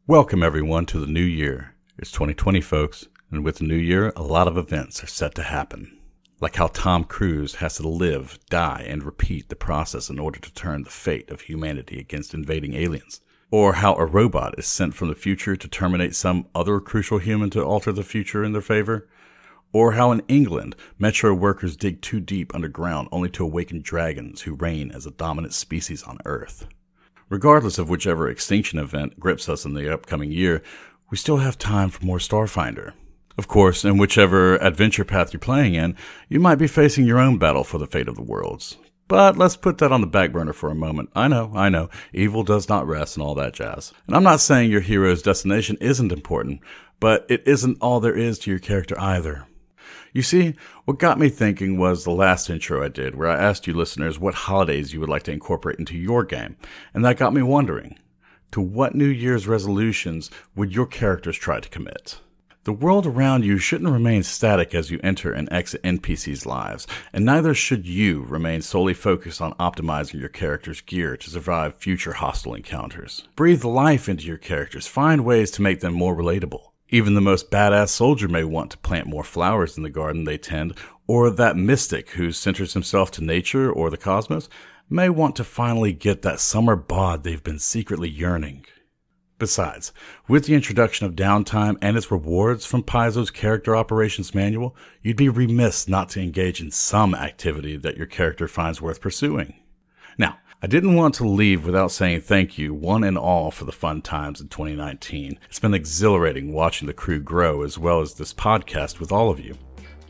Welcome everyone to the new year. It's 2020, folks, and with the new year, a lot of events are set to happen. Like how Tom Cruise has to live, die, and repeat the process in order to turn the fate of humanity against invading aliens. Or how a robot is sent from the future to terminate some other crucial human to alter the future in their favor. Or how in England, metro workers dig too deep underground only to awaken dragons who reign as a dominant species on Earth. Regardless of whichever extinction event grips us in the upcoming year, we still have time for more Starfinder. Of course, in whichever adventure path you're playing in, you might be facing your own battle for the fate of the worlds. But let's put that on the back burner for a moment. I know, evil does not rest and all that jazz. And I'm not saying your hero's destination isn't important, but it isn't all there is to your character either. You see, what got me thinking was the last intro I did, where I asked you listeners what holidays you would like to incorporate into your game, and that got me wondering, to what New Year's resolutions would your characters try to commit? The world around you shouldn't remain static as you enter and exit NPCs' lives, and neither should you remain solely focused on optimizing your character's gear to survive future hostile encounters. Breathe life into your characters, find ways to make them more relatable. Even the most badass soldier may want to plant more flowers in the garden they tend, or that mystic who centers himself to nature or the cosmos may want to finally get that summer bod they've been secretly yearning. Besides, with the introduction of downtime and its rewards from Paizo's Character Operations Manual, you'd be remiss not to engage in some activity that your character finds worth pursuing. Now, I didn't want to leave without saying thank you, one and all, for the fun times in 2019. It's been exhilarating watching the crew grow as well as this podcast with all of you.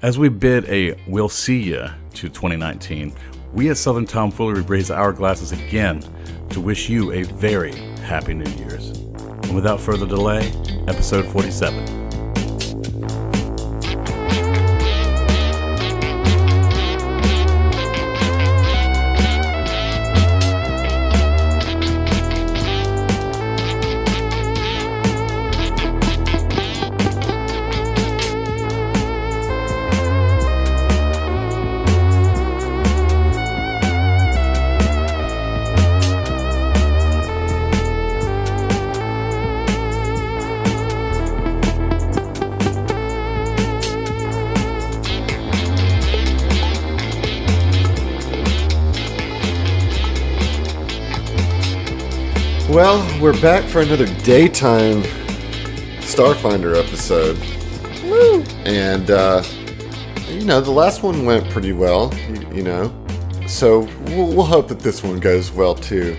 As we bid a we'll see ya to 2019, we at Southern Tomfoolery raise our glasses again to wish you a very happy New Year's. And without further delay, episode 47. Well, we're back for another daytime Starfinder episode. Woo! And, the last one went pretty well, so we'll hope that this one goes well too.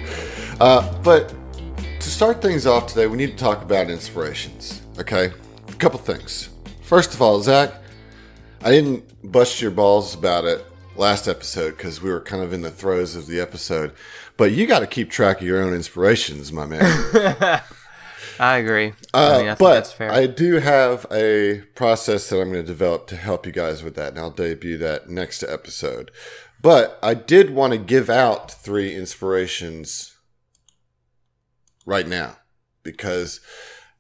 But to start things off today, we need to talk about inspirations, okay? A couple things. First of all, Zach, I didn't bust your balls about it last episode because we were kind of in the throes of the episode. But you got to keep track of your own inspirations, my man. I agree. I think that's fair. I do have a process that I'm going to develop to help you guys with that, and I'll debut that next episode. But I did want to give out 3 inspirations right now because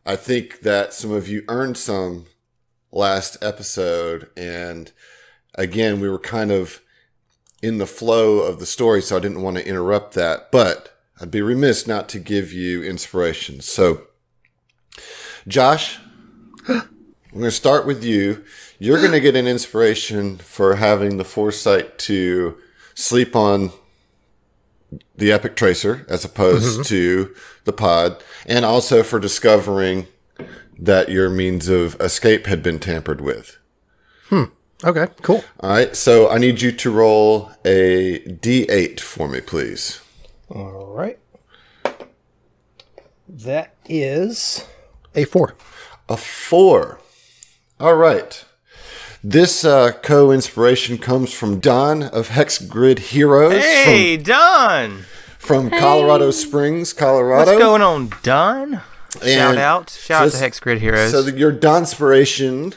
I think that some of you earned some last episode, and again, we were kind of in the flow of the story, so I didn't want to interrupt that, but I'd be remiss not to give you inspiration. So, Josh, I'm going to start with you. You're going to get an inspiration for having the foresight to sleep on the Epic Tracer as opposed to the pod, and also for discovering that your means of escape had been tampered with. Okay, cool. All right, so I need you to roll a D8 for me, please. All right. That is a 4. A 4. All right. This co-inspiration comes from Don of Hex Grid Heroes. Hey, Don! From Colorado Springs, Colorado. What's going on, Don? Shout out to Hex Grid Heroes. So your Donspiration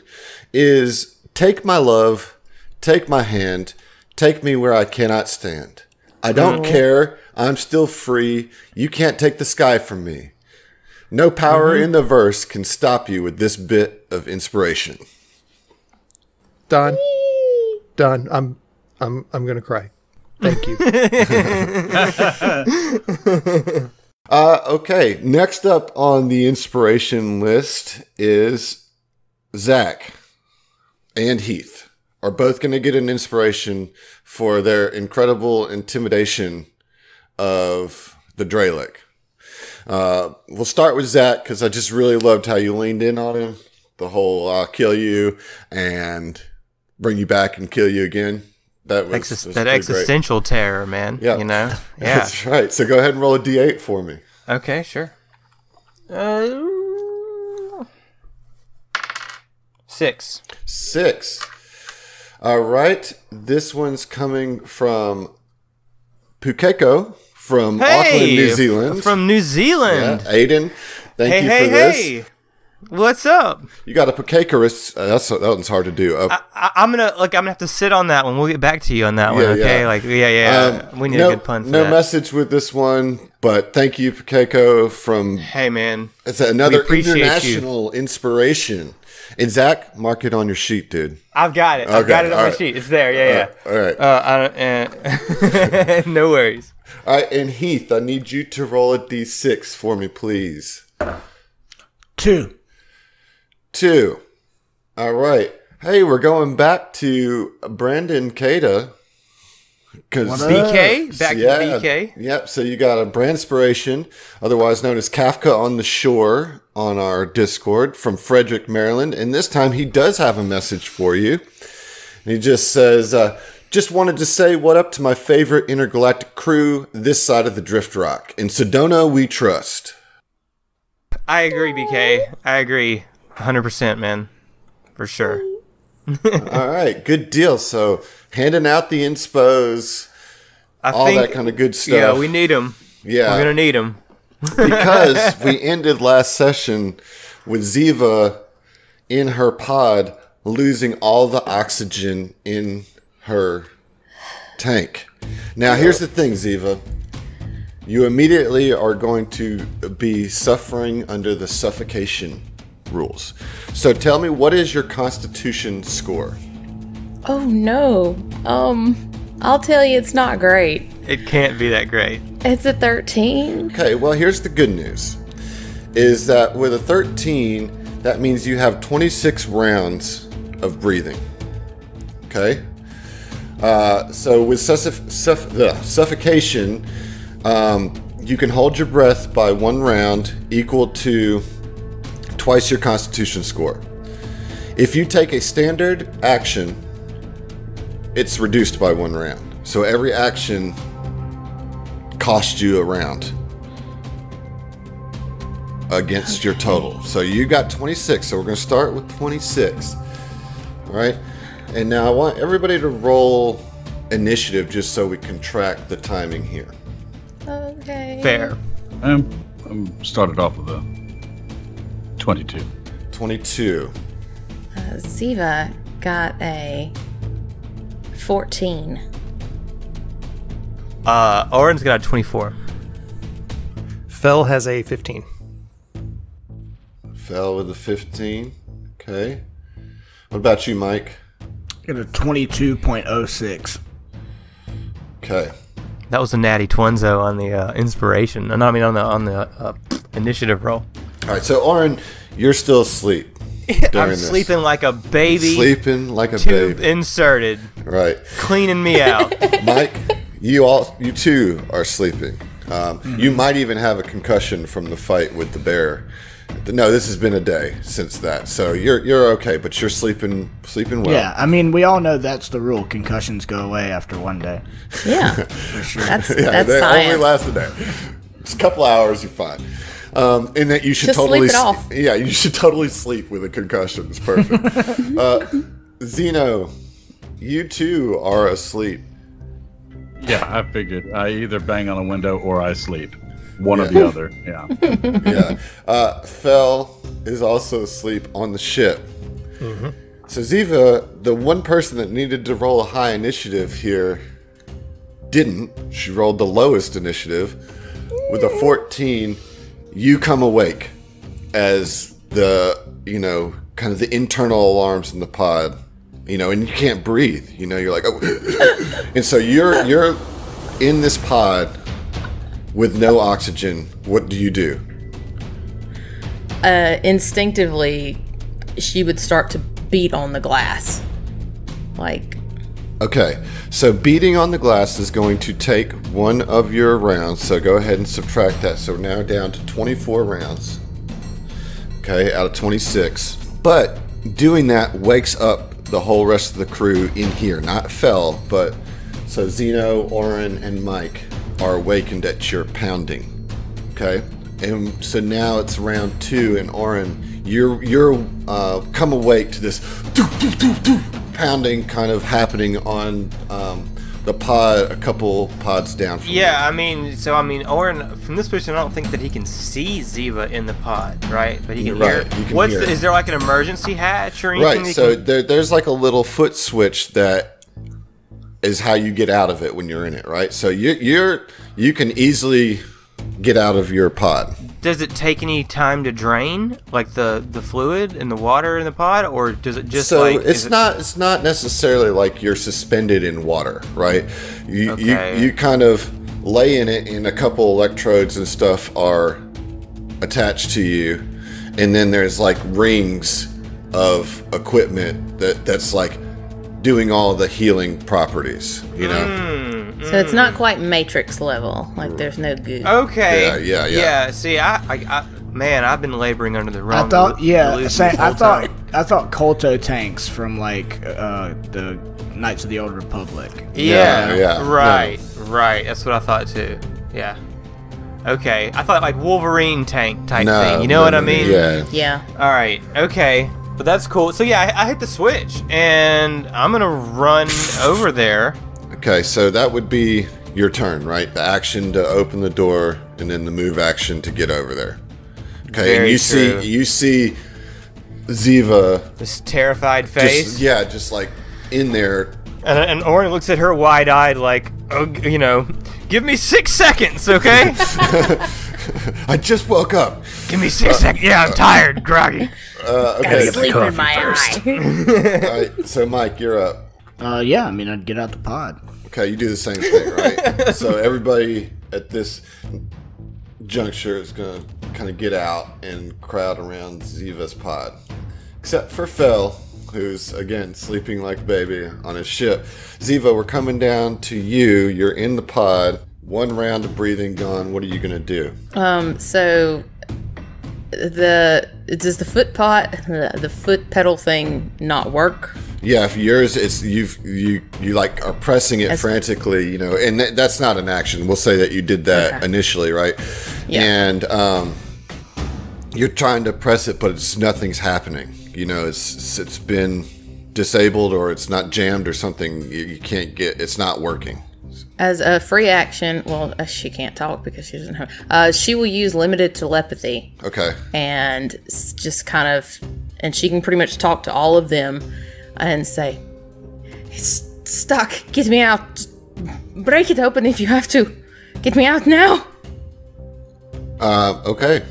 is: take my love, take my hand, take me where I cannot stand. I don't care. I'm still free. You can't take the sky from me. No power in the verse can stop you with this bit of inspiration. Done. I'm gonna cry. Thank you. Okay, next up on the inspiration list is Zach and Heath are both going to get an inspiration for their incredible intimidation of the Dralic. We'll start with Zach because I just really loved how you leaned in on him. The whole I'll kill you and bring you back and kill you again. That was that existential terror, man. Yeah. You know? Yeah. That's right. So go ahead and roll a d8 for me. Okay, sure. 6. 6. All right. This one's coming from Pukeko from Auckland, New Zealand. From New Zealand. Yeah, Aiden, thank you for this. Hey. What's up? You got a Pukekarus. That one's hard to do. I'm gonna have to sit on that one. We'll get back to you on that one. Okay, we need a good pun for that. No message with this one, but thank you, Pukeko. From hey man, it's another international inspiration. And Zach, mark it on your sheet, dude. I've got it. I've got it on my sheet. It's there. Yeah. All right. No worries. All right, and Heath, I need you to roll a d6 for me, please. 2. All right. Hey, we're going back to Brandon Kada. BK? Back to BK? Yep. So you got a Brandspiration, otherwise known as Kafka on the Shore, on our Discord from Frederick, Maryland. And this time he does have a message for you. And he just says, just wanted to say what up to my favorite intergalactic crew this side of the Drift Rock. In Sedona, we trust. I agree, BK. I agree. 100%, man. For sure. All right, good deal. So handing out the inspos, that kind of good stuff. Yeah, we need them. Yeah, we're gonna need them because we ended last session with Zeva in her pod losing all the oxygen in her tank. Now, here's the thing, Zeva. You immediately are going to be suffering under the suffocation rules. So tell me, what is your Constitution score? Oh no. I'll tell you, it's not great. It can't be that great. It's a 13. Okay, well, here's the good news. Is that with a 13, that means you have 26 rounds of breathing. Okay? So with suffocation, you can hold your breath by 1 round equal to twice your Constitution score. If you take a standard action, it's reduced by 1 round. So every action costs you a round against your total. So you got 26. So we're going to start with 26. All right. And now I want everybody to roll initiative just so we can track the timing here. Okay. Fair. I'm started off with a 22. 22. Zeva got a 14. Oren's got a 24. Fell has a 15. Fell with a 15. Okay. What about you, Mike? Got a 22.06. Okay. That was a natty twinzo on the inspiration. No, I mean on the initiative roll. All right. So Oren, you're still asleep. I'm sleeping like a baby. Sleeping like a tube baby. Inserted. Right. Cleaning me out. Mike, you too are sleeping. You might even have a concussion from the fight with the bear. No, this has been a day since that, so you're okay, but you're sleeping well. Yeah, I mean, we all know that's the rule. Concussions go away after 1 day. Yeah, for sure. That's they science. only last a day. It's a couple hours, you're fine. And that you should Just totally sleep it off. Yeah, you should totally sleep with a concussion. It's perfect. Zeno, you too are asleep. Yeah, I figured. I either bang on a window or I sleep. One or the other. Yeah. Yeah. Fel is also asleep on the ship. Mm-hmm. So Zeva, the one person that needed to roll a high initiative here, didn't. She rolled the lowest initiative with a 14. You come awake as the, kind of the internal alarms in the pod, and you can't breathe. You're like, oh. And so you're in this pod with no oxygen, what do you do? Instinctively, she would start to beat on the glass. Like... Okay, so beating on the glass is going to take one of your rounds, so go ahead and subtract that. So we're now down to 24 rounds, okay, out of 26. But doing that wakes up the whole rest of the crew in here, not Fel, but so Zeno, Oren, and Mike are awakened at your pounding, okay? And so now it's round 2, and Oren, you're come awake to this pounding kind of happening on the pod, a couple pods down from you. I mean, Oren, from this position, I don't think that he can see Zeva in the pod, right? But he can hear. You can hear. Is there like an emergency hatch or anything? Right, so there's like a little foot switch that is how you get out of it when you're in it, right? So you can easily get out of your pod. Does it take any time to drain, like the fluid and the water in the pod, or does it just it's not necessarily like you're suspended in water, right? You kind of lay in it, and a couple electrodes and stuff are attached to you, and then there's like rings of equipment that's like doing all the healing properties, you know. So it's not quite Matrix level. Like there's no goo. Okay. Yeah. See, man, I've been laboring under the wrong. I thought I thought Colto tanks from like the Knights of the Old Republic. Yeah. Right. That's what I thought too. Yeah. Okay. I thought like Wolverine tank type thing. You know what I mean? Yeah. All right. Okay. But that's cool. So yeah, I hit the switch, and I'm gonna run over there. Okay, so that would be your turn, right? The action to open the door, and then the move action to get over there. Okay, Very and true. you see Zeva, This terrified face. just like in there. And Oren looks at her wide-eyed, like, oh, give me 6 seconds, okay? I just woke up. Give me 6 seconds. Yeah, I'm tired, groggy. Okay, Sleep in my eye. all right. So Mike, you're up. Yeah, I mean, I'd get out the pod. Okay, you do the same thing, right? So everybody at this juncture is gonna kind of get out and crowd around Zeva's pod, except for Fel, who's again sleeping like a baby on his ship. Zeva, we're coming down to you. You're in the pod. 1 round of breathing gone. What are you gonna do? So does the foot pot, the foot pedal thing not work? Yeah, if yours, it's you like are pressing it frantically, and that's not an action. We'll say that you did that initially, right? Yeah. And you're trying to press it, but nothing's happening. It's been disabled, or it's not jammed, or something. You can't get. It's not working. As a free action, she can't talk because she doesn't have. She will use limited telepathy. Okay. And just kind of, and she can pretty much talk to all of them, and say, "It's stuck. Get me out. Just break it open if you have to. Get me out now." Okay.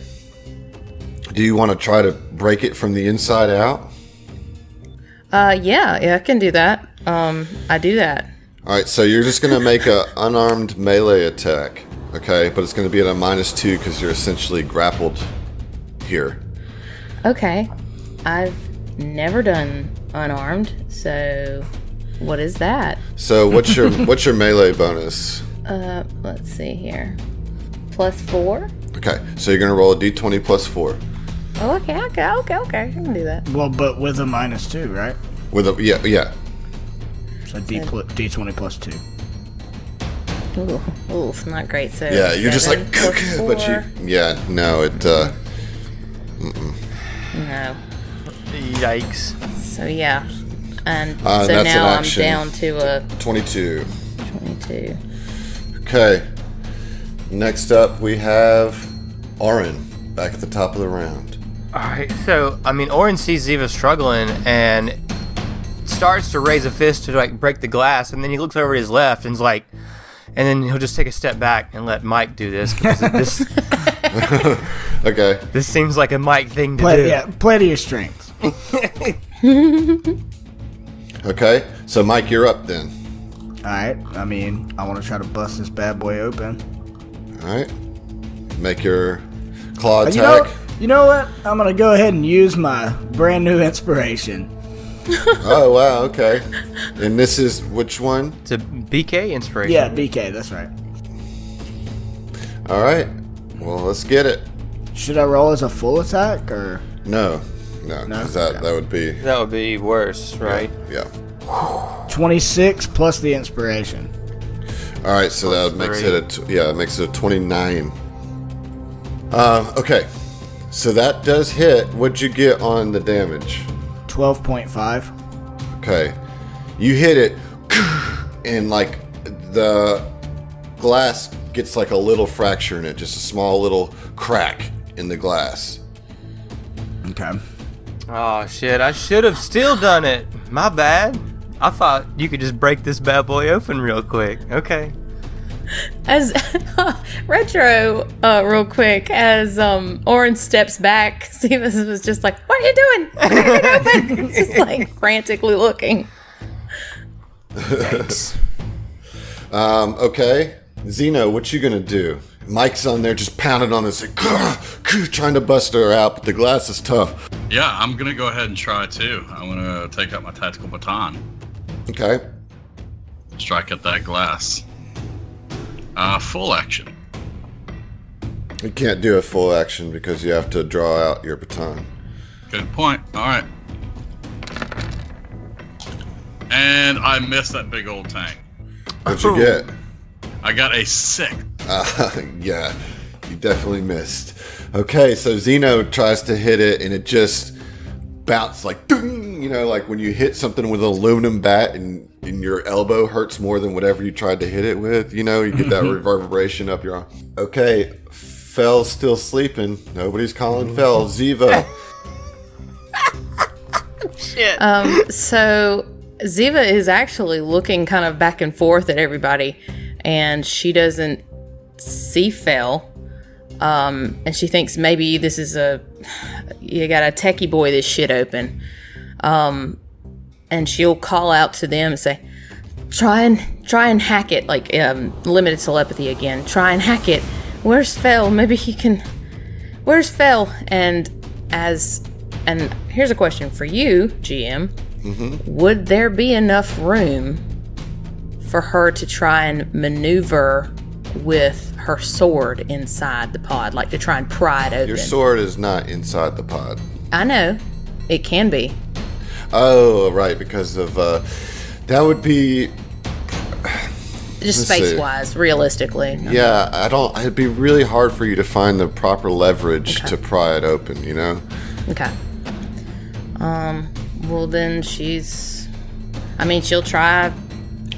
Do you want to try to break it from the inside out? Yeah, I can do that. I do that. All right, so you're just going to make an unarmed melee attack, okay? But it's going to be at a -2 because you're essentially grappled here. Okay. I've never done unarmed, so what is that? So what's your melee bonus? Let's see here. +4? Okay, so you're going to roll a d20 +4. Oh, okay. I can do that. Well, but with a -2, right? With a yeah. So D20 +2. Ooh, it's not great. So Yeah, you're just like, 7 + but 4. no, it. No. Yikes. So yeah, and That's so an now I'm action. down to a 22. 22. Okay. Next up, we have Oren back at the top of the round. Alright, so, Oren sees Zeva struggling and starts to raise a fist to, break the glass, and then he looks over his left and is like, and then he'll just take a step back and let Mike do this, because this, Okay. this seems like a Mike thing to do. Yeah, plenty of strength. Okay, so Mike, you're up then. Alright, I want to try to bust this bad boy open. All right. Make your claw attack. You know what? I'm gonna go ahead and use my brand new inspiration. Oh, wow, okay. And this is which one? It's a BK inspiration. Yeah, BK, that's right. All right. Well, let's get it. Should I roll as a full attack, or? No, 'cause that would be... That would be worse, right? Yeah. 26 plus the inspiration. All right, so that makes it it makes it a 29. Okay. So that does hit. What'd you get on the damage? 12.5. Okay. You hit it, and like the glass gets like a little fracture in it, just a small little crack in the glass. Okay. Oh shit! I should have still done it. My bad. I thought you could just break this bad boy open real quick. Okay. As retro, real quick, as Oren steps back, Stevens was just like, "What are you doing? Get open!" Just like frantically looking. Okay. Zeno, what you gonna do? Mike's on there just pounding on this, like, trying to bust her out, but the glass is tough. Yeah, I'm gonna go ahead and try too. I'm gonna take out my tactical baton. Okay. Strike at that glass. Full action. You can't do a full action because you have to draw out your baton. Good point. All right. And I missed that big old tank. What'd you get? I got a 6. Yeah, you definitely missed. Okay, so Zeno tries to hit it, and it just bounces like, ding, you know, like when you hit something with an aluminum bat and your elbow hurts more than whatever you tried to hit it with. You know, you get that reverberation up your arm. Okay, Fell's still sleeping. Nobody's calling Fell. Zeva. Shit. So Zeva is actually looking kind of back and forth at everybody, and she doesn't see Fell. And she thinks maybe this is you got a techie boy this shit open. And she'll call out to them and say, try and hack it, like limited telepathy again. Try and hack it. Where's Fell? Maybe he can. Where's Fell? And here's a question for you, GM. Mm-hmm. Would there be enough room for her to try and maneuver with her sword inside the pod, like to try and pry it open? Your sword is not inside the pod. I know. It can be. Oh, right, because of that would be just space-wise, realistically. Yeah, it'd be really hard for you to find the proper leverage to pry it open, you know? Okay. Well then she'll try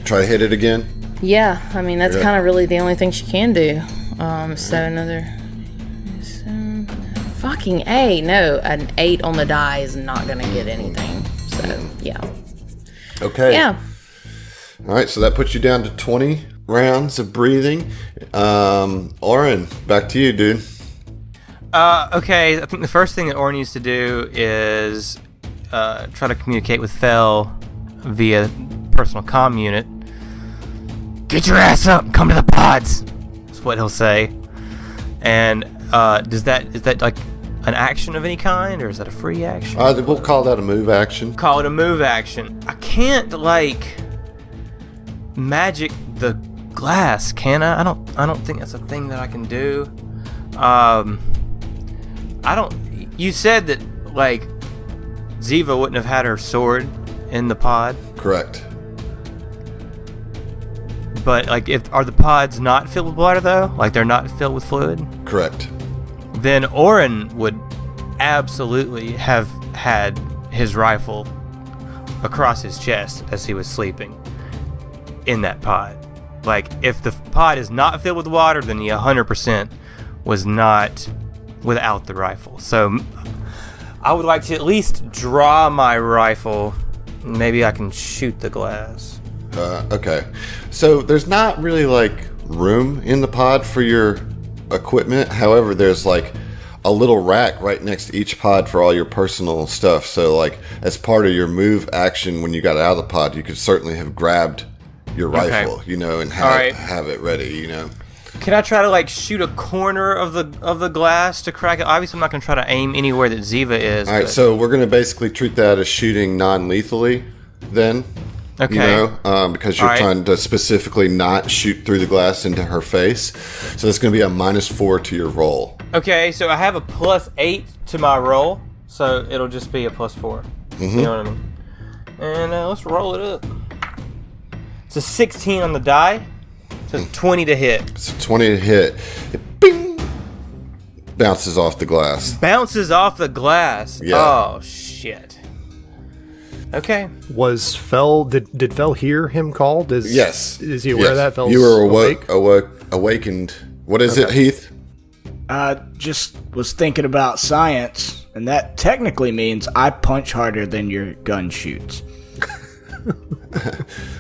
to hit it again? Yeah, I mean that's kind of really the only thing she can do. So another fucking A. No, an 8 on the die is not gonna get anything. So yeah. Okay. Yeah. All right, so that puts you down to 20 rounds of breathing. Oren, back to you, dude. Okay, I think the first thing that Oren needs to do is try to communicate with Fell via personal comm unit. Get your ass up, come to the pods. That's what he'll say. And is that like an action of any kind, or is that a free action? We'll call that a move action. Call it a move action. I can't like magic the glass, can I? I don't think that's a thing that I can do. You said that like Zeva wouldn't have had her sword in the pod. Correct. But like, are the pods not filled with water though? Like they're not filled with fluid? Correct. Then Oren would absolutely have had his rifle across his chest as he was sleeping in that pod. Like, if the pod is not filled with water, then he 100% was not without the rifle. So I would like to at least draw my rifle. Maybe I can shoot the glass. Okay. So there's not really like room in the pod for your equipment. However, there's like a little rack right next to each pod for all your personal stuff. So like as part of your move action when you got out of the pod, you could certainly have grabbed your rifle, you know, and have it ready, you know. Can I try to like shoot a corner of the glass to crack it? Obviously, I'm not gonna try to aim anywhere that Zeva is. All right, so we're gonna basically treat that as shooting non-lethally, then. Okay. You know, because you're trying to specifically not shoot through the glass into her face. So it's going to be a -4 to your roll. Okay, so I have a +8 to my roll, so it'll just be a +4. You know what I mean? And let's roll it up. It's a 16 on the die. So it's 20 to hit. It's a 20 to hit. It bing, bounces off the glass. Bounces off the glass. Yeah. Oh, shit. Okay. Was Fell? Did Fell hear him call? Yes. Is he aware of that? Fell's you were awake? awakened. What is it, Heath? I just was thinking about science, and that technically means I punch harder than your gun shoots.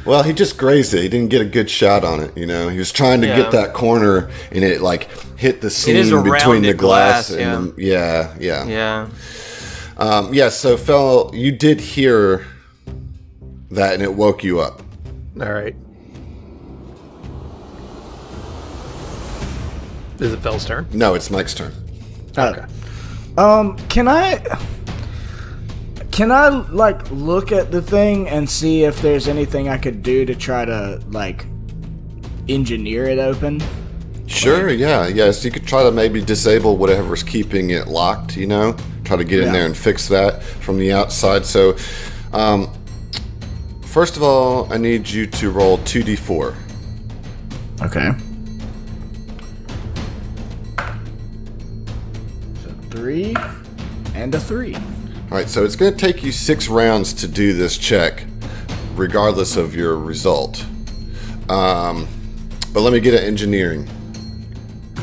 Well, he just grazed it. He didn't get a good shot on it, you know. He was trying to get that corner, and it, like, hit the seam between the glass. And Yeah. So, Fel, you did hear that, and it woke you up. All right. Is it Fell's turn? No, it's Mike's turn. Okay. Can I like look at the thing and see if there's anything I could do to try to like engineer it open? Sure, yes. You could try to maybe disable whatever's keeping it locked, you know? Try to get in there and fix that from the outside. So, first of all, I need you to roll 2d4. Okay. So 3 and a 3. Alright, so it's going to take you 6 rounds to do this check, regardless of your result. But let me get an engineering.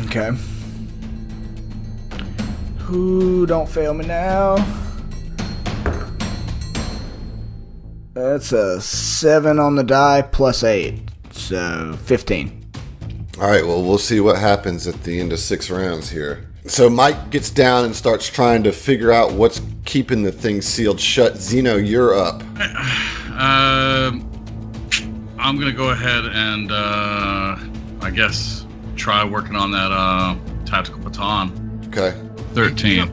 Okay. Ooh, don't fail me now. That's a 7 on the die plus 8. So 15. Alright, well, we'll see what happens at the end of 6 rounds here. So Mike gets down and starts trying to figure out what's keeping the thing sealed shut. Zeno, you're up. I'm going to go ahead and, I guess, try working on that tactical baton. Okay. 13.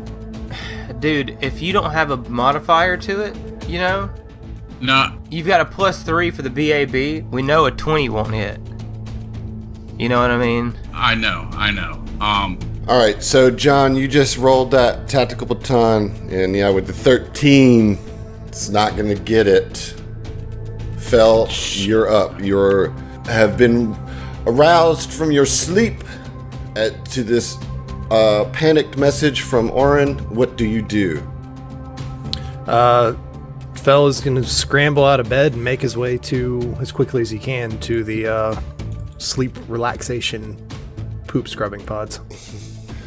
Dude, if you don't have a modifier to it, you know, No. you've got a +3 for the BAB. We know a 20 won't hit. You know what I mean? I know. Alright, so John, you just rolled that tactical baton, and with the 13, it's not going to get it. Fel, you're up. You have been aroused from your sleep to this panicked message from Oren. What do you do? Fell is going to scramble out of bed and make his way as quickly as he can to the sleep relaxation poop scrubbing pods.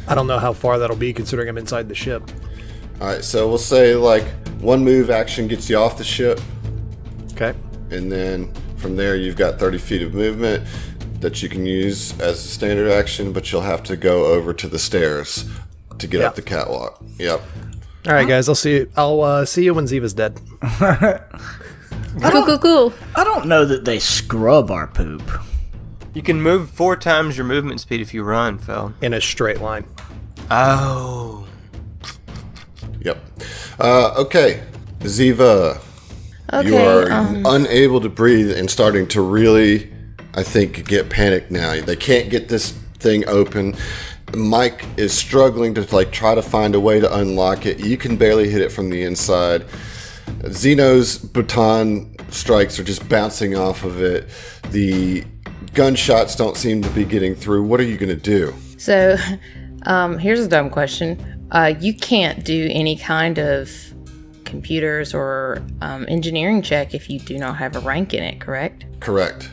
I don't know how far that'll be considering I'm inside the ship. Alright, so we'll say like one move action gets you off the ship, Okay. and then from there you've got 30 feet of movement that you can use as a standard action, but you'll have to go over to the stairs to get up the catwalk. Yep. All right, guys. I'll see you when Zeva's dead. Cool. I don't know that they scrub our poop. You can move 4 times your movement speed if you run, Phil. In a straight line. Oh. Yep. Okay. Zeva. Okay. You are unable to breathe and starting to really, I think, get panicked now. They can't get this thing open. Mike is struggling to try to find a way to unlock it. You can barely hit it from the inside. Zeno's baton strikes are just bouncing off of it. The gunshots don't seem to be getting through. What are you going to do? So, here's a dumb question. You can't do any kind of computers or engineering check if you do not have a rank in it, correct? Correct.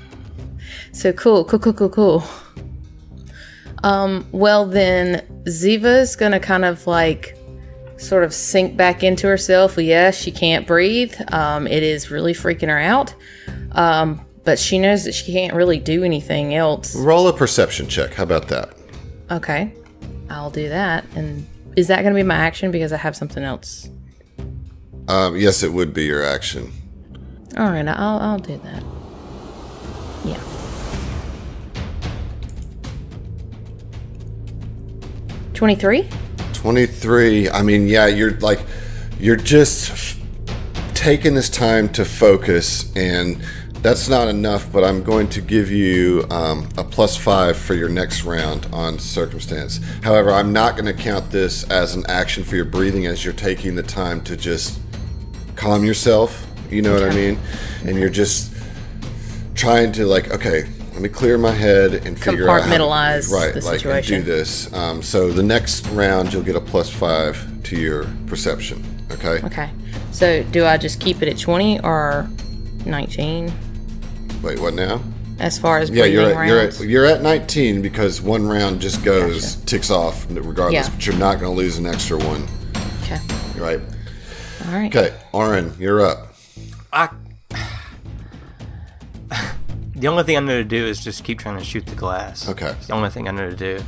So cool. Well then, Zeva's gonna kind of sort of sink back into herself. Well, yes, she can't breathe. It is really freaking her out. But she knows that she can't really do anything else. Roll a perception check. How about that? Okay, I'll do that. And is that gonna be my action because I have something else? Yes, it would be your action. All right, I'll do that. Yeah. 23? 23. I mean, yeah, you're just taking this time to focus, and that's not enough, but I'm going to give you a +5 for your next round on circumstance. However, I'm not going to count this as an action for your breathing, as you're taking the time to just calm yourself. You know what I mean? And you're just trying to okay, let me clear my head and figure out compartmentalize the and situation. do this. So the next round, you'll get a +5 to your perception. Okay. Okay. So do I just keep it at 20 or 19? Wait, what now? As far as Yeah, breathing rounds? you're at 19 because one round just ticks off regardless, Yeah. but you're not going to lose an extra one. Okay. Right. All right. Okay, Oren, you're up. The only thing I know to do is just keep trying to shoot the glass. Okay. It's the only thing I know to do.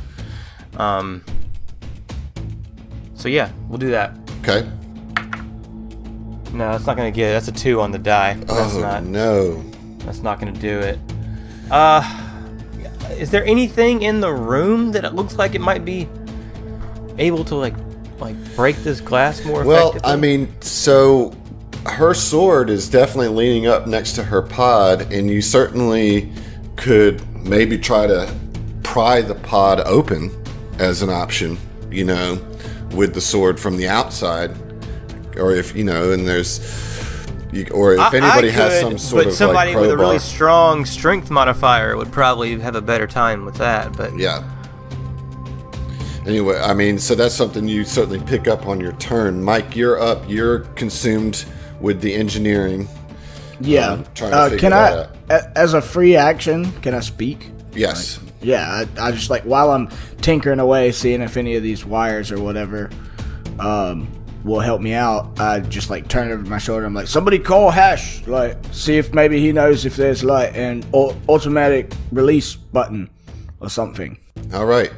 So yeah, we'll do that. Okay. No, that's not gonna get it. That's a 2 on the die. No. That's not gonna do it. Is there anything in the room that it looks like it might be able to like break this glass more effectively? Well, I mean, so her sword is definitely leaning up next to her pod, and you certainly could maybe try to pry the pod open as an option, with the sword from the outside. Or if, and there's... or if anybody has some sort but of somebody with a crowbar. really strong strength modifier would probably have a better time with that, but... Yeah. Anyway, I mean, so that's something you certainly pick up on your turn. Mike, you're up. You're consumed with the engineering. Yeah. Trying to figure can that out. as a free action, can I speak? Yes. Yeah, I just while I'm tinkering away, seeing if any of these wires or whatever will help me out, I just turn over my shoulder. I'm like, somebody call Hash, see if maybe he knows if there's an automatic release button or something. All right.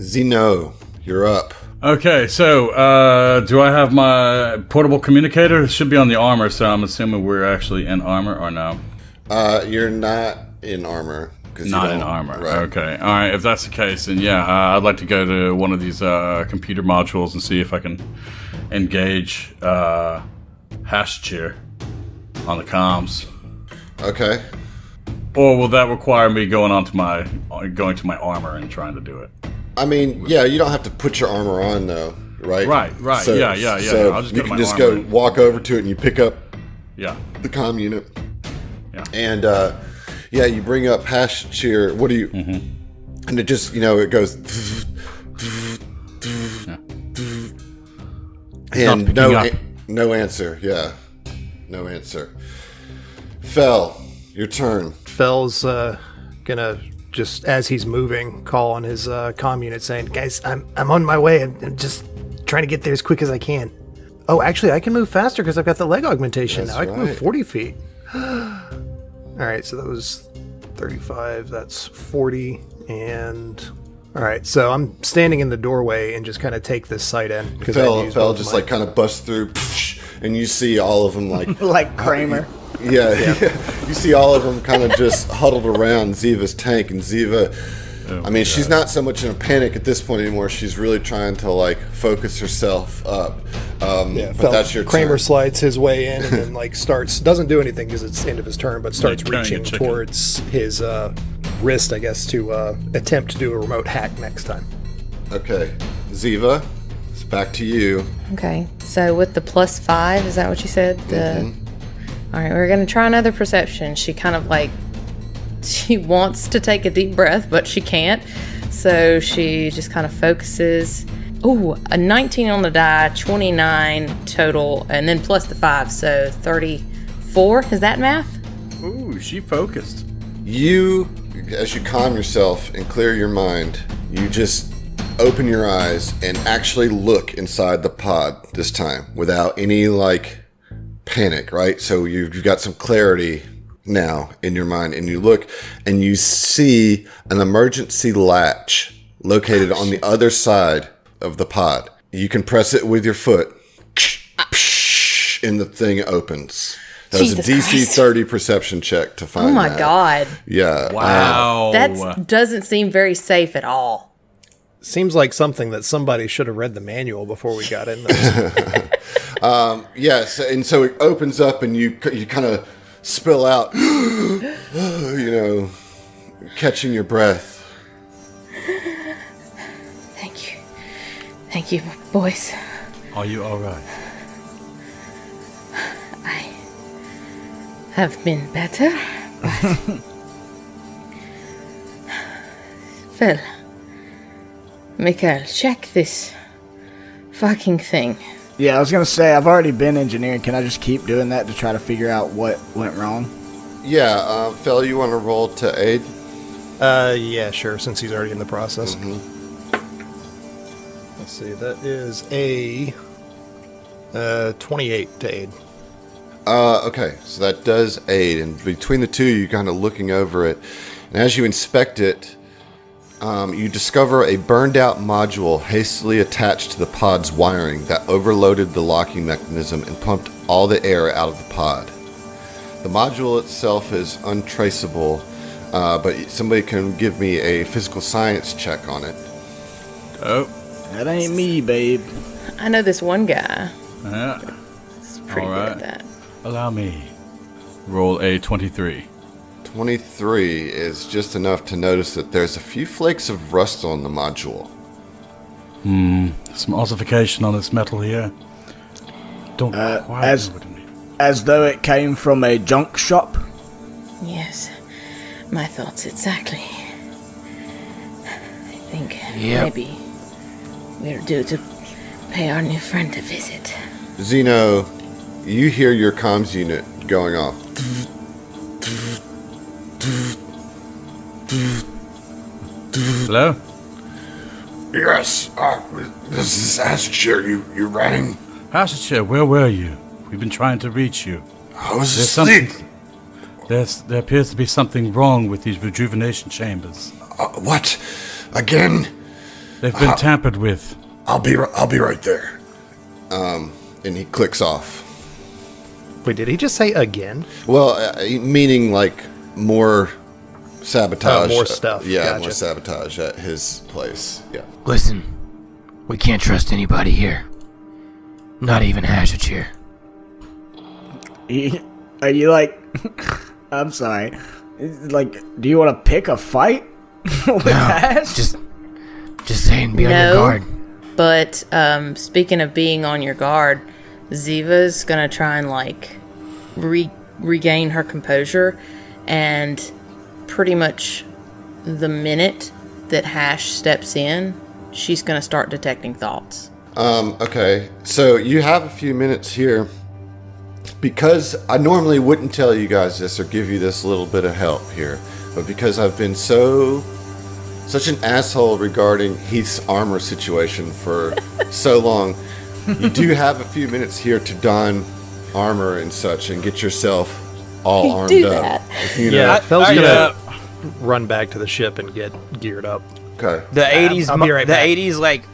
Zeno, you're up. Okay, so do I have my portable communicator? It should be on the armor, so I'm assuming we're actually in armor, or no? You're not in armor. Not in armor. Right. Okay. All right. If that's the case, then yeah, I'd like to go to one of these computer modules and see if I can engage Hash Chair on the comms. Okay. Or will that require me going to my armor and trying to do it? I mean, yeah, you don't have to put your armor on though, right? Right. So, Yeah. So I'll just you go to can my just armor. go walk over to it and you pick up the comm unit. Yeah. And you bring up Hash Cheer. What do you? Mm-hmm. And it just it goes. And no answer. Yeah, no answer. Fel, your turn. Fel's gonna just as he's moving call on his comm unit saying, "Guys, I'm on my way. I'm just trying to get there as quick as I can." Oh, actually, I can move faster because I've got the leg augmentation now. I can move 40 feet. All right, so that was 35. That's 40, and all right. So I'm standing in the doorway and just kind of take this sight in. Fel just kind of busts through, and you see all of them like Kramer. Yeah. You see all of them kind of just huddled around Zeva's tank, and Zeva. She's not so much in a panic at this point anymore. She's really trying to focus herself up. But that's your Kramer turn. slides his way in and then doesn't do anything because it's the end of his turn, but starts reaching towards his wrist, I guess, to attempt to do a remote hack next time. Okay, Zeva, it's back to you. Okay, so with the +5, is that what you said? All right, we're gonna try another perception. She kind of she wants to take a deep breath, but she can't. So she just kind of focuses. Ooh, a 19 on the die, 29 total, and then plus the 5, so 34. Is that math? Ooh, she focused. You, as you calm yourself and clear your mind, you just open your eyes and actually look inside the pod this time without any panic, right? So you've got some clarity now in your mind, and you look and you see an emergency latch located on the other side of the pod. You can press it with your foot, and the thing opens. That was a DC 30 perception check to find. Oh my that. god! Yeah. Wow. That doesn't seem very safe at all. Seems like something that somebody should have read the manual before we got in there. Yes, and so it opens up and you kind of spill out, you know, catching your breath. Thank you. Thank you, boys. Are you all right? I have been better, but... Phil. Mikael, check this fucking thing. Yeah, I was gonna say, I've already been engineering. Can I just keep doing that to try to figure out what went wrong? Yeah, Phil, you want to roll to aid? Yeah, sure, since he's already in the process. Let's see, that is a 28 to aid. Okay, so that does aid, and between the two, you're kind of looking over it, and as you inspect it, you discover a burned-out module hastily attached to the pod's wiring that overloaded the locking mechanism and pumped all the air out of the pod. The module itself is untraceable, but somebody can give me a physical science check on it. Oh. That ain't me, babe. I know this one guy. Yeah. He's pretty good at that. Allow me. Roll a 23. 23 is just enough to notice that there's a few flakes of rust on the module. Some ossification on this metal here. Don't quite as- know what it means. As though it came from a junk shop. Yes, my thoughts exactly. I think maybe we're due to pay our new friend a visit. Zeno, you hear your comms unit going off. Hello? Yes, this is Asher. You rang? Hashichir, where were you? We've been trying to reach you. I was There's asleep. There appears to be something wrong with these rejuvenation chambers. What? Again? They've been tampered with. I'll be right there. And he clicks off. Wait, did he just say again? Well, meaning like more sabotage. More stuff. Yeah, Gotcha. more sabotage at his place. Yeah. Listen, we can't trust anybody here. Not even Hashich here. Are you like... I'm sorry. Like, do you want to pick a fight with Ash? Just saying, be on your guard. But speaking of being on your guard, Zeva's gonna try and like regain her composure, and pretty much the minute that Hash steps in, she's gonna start detecting thoughts. Okay, so you have a few minutes here. Because I normally wouldn't tell you guys this or give you this little bit of help here, but because I've been such an asshole regarding Heath's armor situation for so long, you do have a few minutes here to don armor and such and get yourself all armed do up. that. You know? Yeah, Phil's gonna run back to the ship and get geared up. Okay. The 80s, I'll be right back. 80s like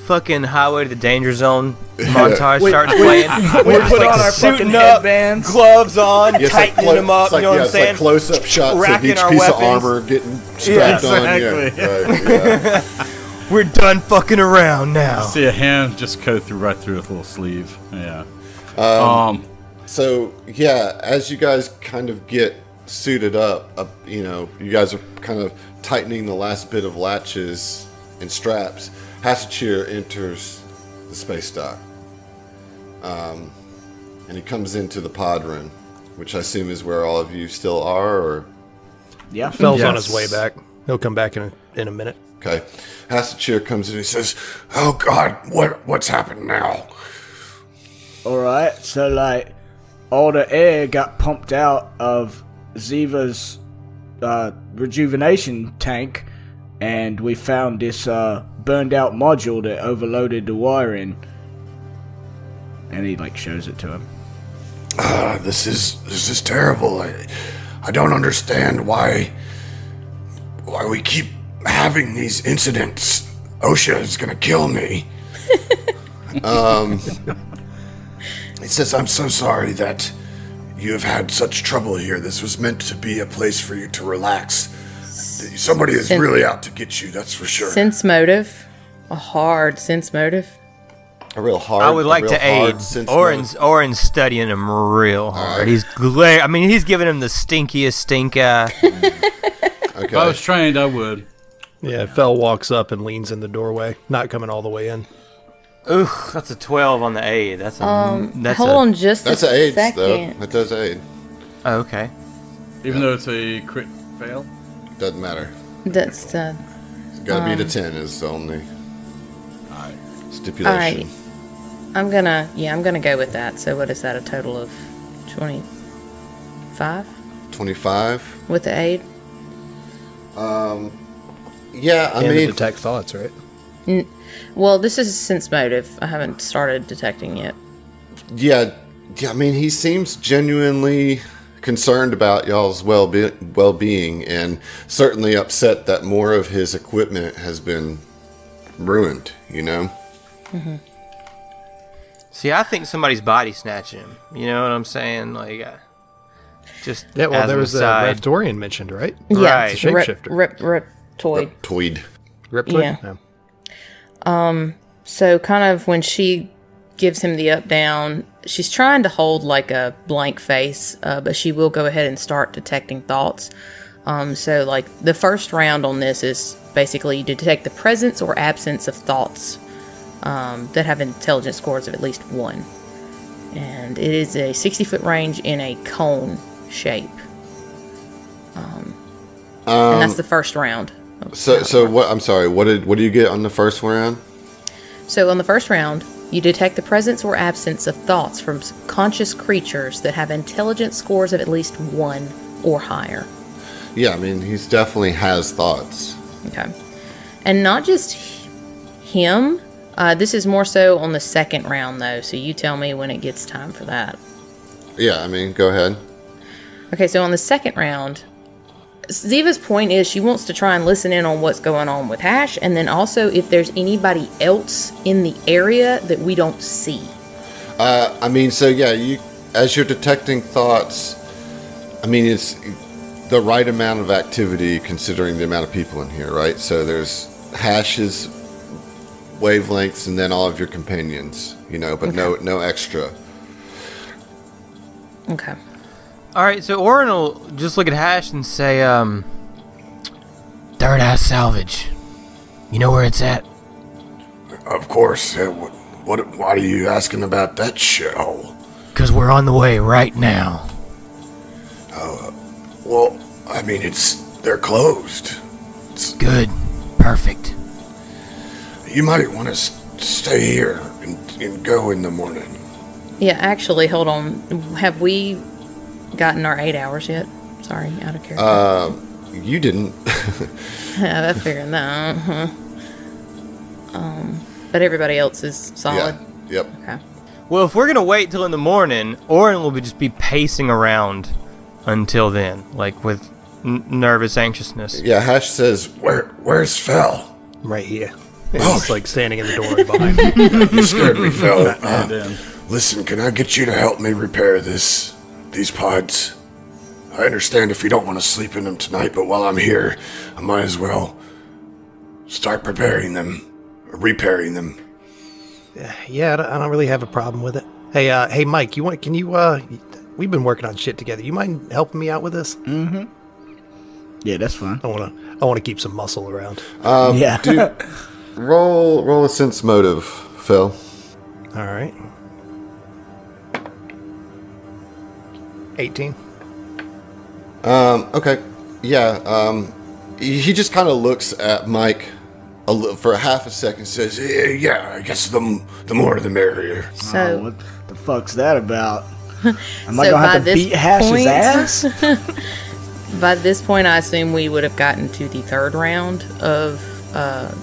fucking Highway to the Danger Zone montage starts playing. We We're just put like on our fucking suiting up, headbands. gloves on, Yeah, it's like tightening them up. it's like, You know what I'm it's saying? like close-up shots of Racking each our piece of weapons. armor getting strapped on. exactly. Yeah, right, yeah. We're done fucking around now. See a hand just go right through a little sleeve. Yeah. So yeah, as you guys kind of get suited up, you know, you guys are kind of tightening the last bit of latches and straps. Hasachir enters the space dock, and he comes into the pod room, which I assume is where all of you still are. Or Yeah. Phil's on Yes. his way back. He'll come back in a minute. okay, Hasachir comes in. He says, Oh God, what's happened now? Alright, so like, all the air got pumped out of Zeva's rejuvenation tank, and we found this burned out module that overloaded the wiring. And he like shows it to him. This is terrible. I don't understand why we keep having these incidents. OSHA is gonna kill me. He says, I'm so sorry that you have had such trouble here. This was meant to be a place for you to relax. Somebody is really out to get you, that's for sure. Sense motive. a hard sense motive. A real hard. I would like a real to aid. hard sense motive. Orin's studying him real hard. right. He's giving him the stinkiest stink eye. If I was Okay. trained, I would. Yeah, Fell walks up and leans in the doorway, not coming all the way in. Ooh, that's a 12 on the aid. That's Hold on just That's a an aid, second. though. That does aid. Oh, okay. Even though it's a crit fail. Doesn't matter. That's the. It's got to be the 10 is the only Alright. stipulation. Alright. I'm gonna go with that. So what is that? A total of 25 25. with the aid. Yeah, I And mean, detect thoughts, right? Well, this is sense motive. I haven't started detecting yet. yeah. I mean, he seems genuinely concerned about y'all's well-being, and certainly upset that more of his equipment has been ruined. You know. See, I think somebody's body snatching him. You know what I'm saying? Like, just Yeah, well, as there an was the aside. Raptorian mentioned, right? Yeah, Right. It's a shapeshifter. Reptoid. Tweed. Reptoid? Yeah. So kind of when she gives him the up down, she's trying to hold like a blank face, but she will go ahead and start detecting thoughts. So like the first round on this is basically you detect the presence or absence of thoughts that have intelligence scores of at least 1. And it is a 60-foot range in a cone shape. And that's the first round. So what? I'm sorry. What do you get on the first round? So on the first round, you detect the presence or absence of thoughts from conscious creatures that have intelligence scores of at least 1 or higher. Yeah, I mean, he's definitely has thoughts. Okay. And not just him. This is more so on the second round, though. So you tell me when it gets time for that. Yeah, I mean, go ahead. Okay, so on the second round, Zeva's point is she wants to try and listen in on what's going on with Hash, and then also if there's anybody else in the area that we don't see. I mean, so yeah, you as you're detecting thoughts, I mean, it's the right amount of activity considering the amount of people in here, right? So there's Hash's wavelengths and then all of your companions, you know, but no extra. Okay. All right, so Orin will just look at Hash and say, Third Eye Salvage. You know where it's at? Of course. Why are you asking about that show? Because we're on the way right now. Well, I mean, they're closed. Good. Perfect. You might want to stay here and go in the morning. Yeah, actually, hold on. Have we gotten our 8 hours yet? Sorry, out of character. You didn't. Yeah, I figured that. But everybody else is solid. Yeah. Yep. Okay. Well, if we're going to wait till in the morning, Orin will just be pacing around until then, like with nervous anxiousness. Yeah, Hash says, Where's Fel? Right here. Oh. It's like standing in the doorway behind me. You scared me, Fel. And then, Listen, can I get you to help me repair these pods? I understand if you don't want to sleep in them tonight, but while I'm here, I might as well start preparing them, or repairing them. Yeah, I don't really have a problem with it. Hey, Mike, we've been working on shit together. You mind helping me out with this? Yeah, that's fine. I want to keep some muscle around. Yeah. dude, roll a sense motive, Phil. All right. 18. Okay. Yeah. He just kind of looks at Mike for a half a second, says, Yeah, I guess the more the merrier. So, What the fuck's that about? Am I So gonna by have to this beat Hash's point- ass? by this point, I assume we would have gotten to the third round of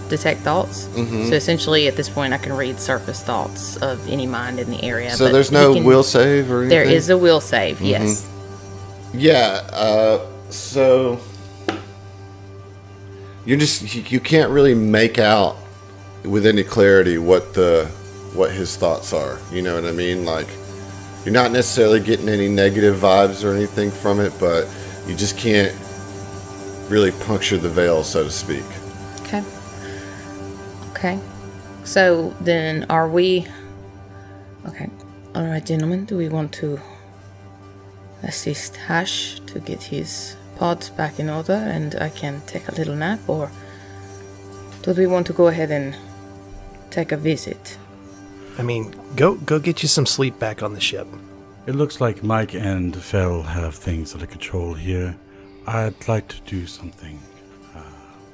detect thoughts. Mm-hmm. So essentially, at this point, I can read surface thoughts of any mind in the area. so but there's he no can- will save or anything? There is a will save, yes. Yeah, so you can't really make out with any clarity what his thoughts are. You know what I mean? Like, you're not necessarily getting any negative vibes or anything from it, but you just can't really puncture the veil, so to speak. Okay. So then are we... Okay. Alright, gentlemen. Do we want to assist Hash to get his pods back in order and I can take a little nap? Or do we want to go ahead and take a visit? I mean, go get you some sleep back on the ship. It looks like Mike and Fel have things under control here. I'd like to do something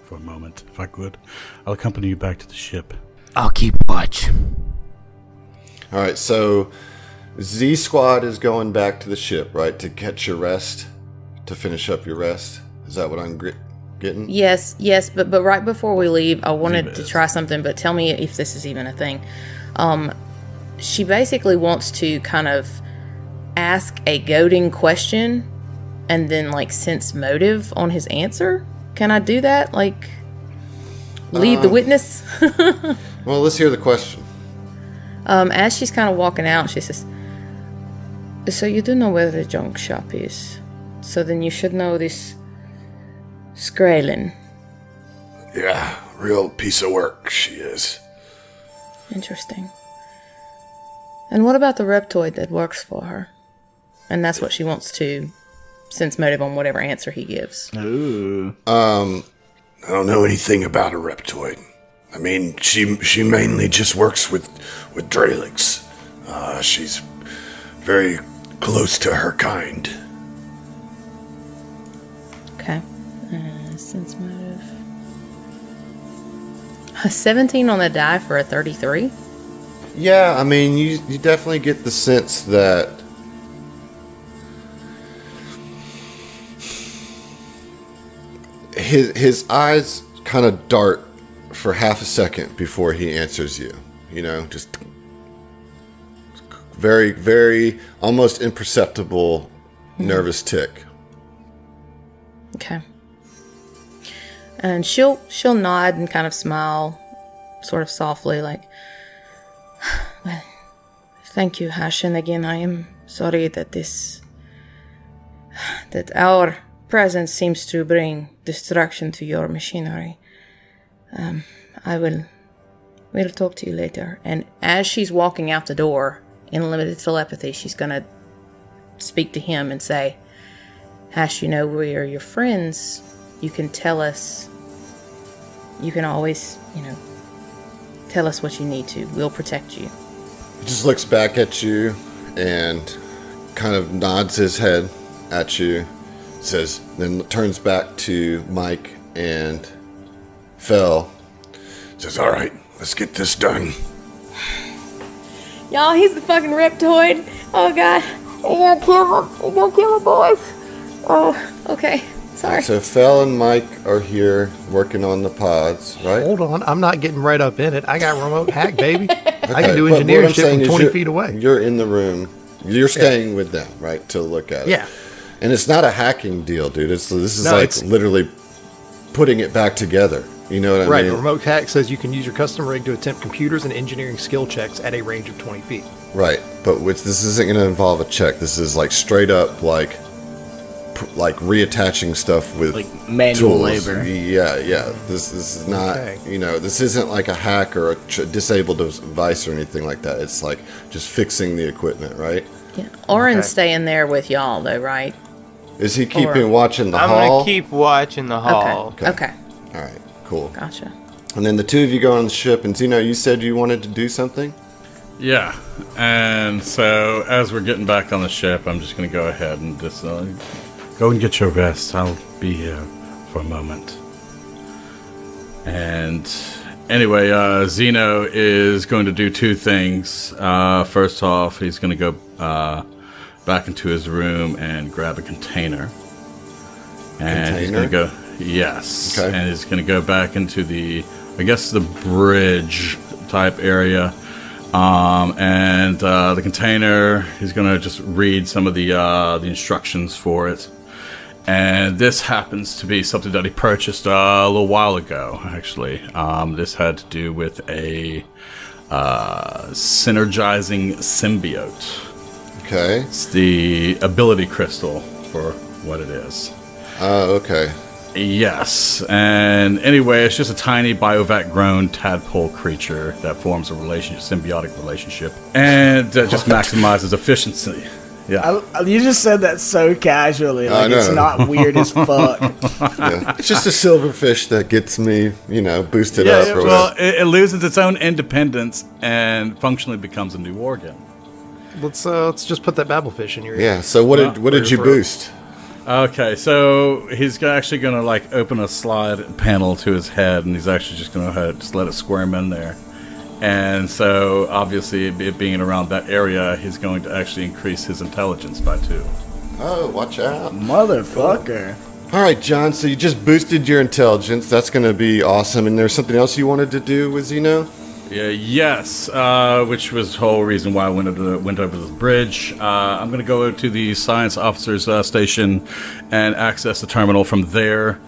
for a moment, if I could. I'll accompany you back to the ship. I'll keep watch. All right, so Z Squad is going back to the ship, right, to catch your rest, to finish up your rest. Is that what I'm getting? Yes, but right before we leave, I wanted Zeva to is. try something, but tell me if this is even a thing. She basically wants to kind of ask a goading question and then, like, sense motive on his answer. Can I do that? Like, lead the witness? Well, let's hear the question. As she's kind of walking out, she says, so you do know where the junk shop is. So then you should know this Skrelin. Yeah, real piece of work she is. Interesting. And what about the reptoid that works for her? And that's what she wants to sense motive on whatever answer he gives. Ooh. I don't know anything about a reptoid. I mean, she mainly just works with Dralix. She's very close to her kind. Okay. Sense motive. A 17 on the die for a 33? Yeah, I mean, you definitely get the sense that his eyes kind of dart for half a second before he answers you. You know, just very, very almost imperceptible nervous tick. Okay. And she'll nod and kind of smile, sort of softly, like, well, thank you, Hash. And again, I am sorry that that our presence seems to bring destruction to your machinery. We'll talk to you later. And as she's walking out the door, in limited telepathy, she's gonna speak to him and say, Hash, you know, we are your friends. You can tell us, you can always, you know, tell us what you need to. We'll protect you. He just looks back at you and kind of nods his head at you, says, then turns back to Mike and Fel. Says, all right, let's get this done. Y'all, he's the fucking reptoid. Oh, God. He gonna kill him. He gonna kill the boys. Oh, okay. Sorry. So Fel and Mike are here working on the pods, right? Hold on, I'm not getting right up in it. I got remote hack, baby. I Okay, can do but what engineering I'm shit saying from is 20 you're- feet away. You're in the room. You're staying with them, right, to look at it. Yeah. And it's not a hacking deal, dude. This is No, like it's- literally putting it back together. You know what I Right, mean? remote hack says you can use your custom rig to attempt computers and engineering skill checks at a range of 20 feet. Right. But this isn't going to involve a check. This is like straight up like reattaching stuff with Like manual tools. labor. Yeah. This is not, Okay. you know, this isn't like a hack or a disabled device or anything like that. It's like just fixing the equipment, right? Yeah. Orin's Okay. staying there with y'all, though, right? Is he keeping watch in the I'm hall? gonna keep watch in the hall. Okay. All right, cool. Gotcha. And then the two of you go on the ship, and Zeno, you said you wanted to do something? Yeah, and so as we're getting back on the ship, I'm just going to go ahead and just go and get your rest. I'll be here for a moment. And anyway, Zeno is going to do two things. First off, he's going to go back into his room and grab a container. And he's going to go... Yes. Okay. And he's going to go back into the bridge type area. And the container, he's going to just read some of the instructions for it. And this happens to be something that he purchased a little while ago, actually. This had to do with a synergizing symbiote. Okay. It's the ability crystal for what it is. Okay. Yes, and anyway, it's just a tiny biovac-grown tadpole creature that forms a symbiotic relationship, and just maximizes efficiency. Yeah, You just said that so casually, like it's not weird as fuck. Yeah. It's just a silverfish that gets me, boosted up. yeah. Or Well, it loses its own independence and functionally becomes a new organ. Let's just put that babblefish in your ear. yeah. So what did you boost? Okay, so he's actually going to like open a slide panel to his head, and he's actually just going to just let it squirm in there. And so, obviously, it being around that area, he's going to actually increase his intelligence by 2. Oh, watch out. Motherfucker. All right, John, so you just boosted your intelligence. That's going to be awesome. And there's something else you wanted to do with Zeno? Yeah, yes, which was the whole reason why I went over the bridge. I'm going to go to the science officer's station and access the terminal from there.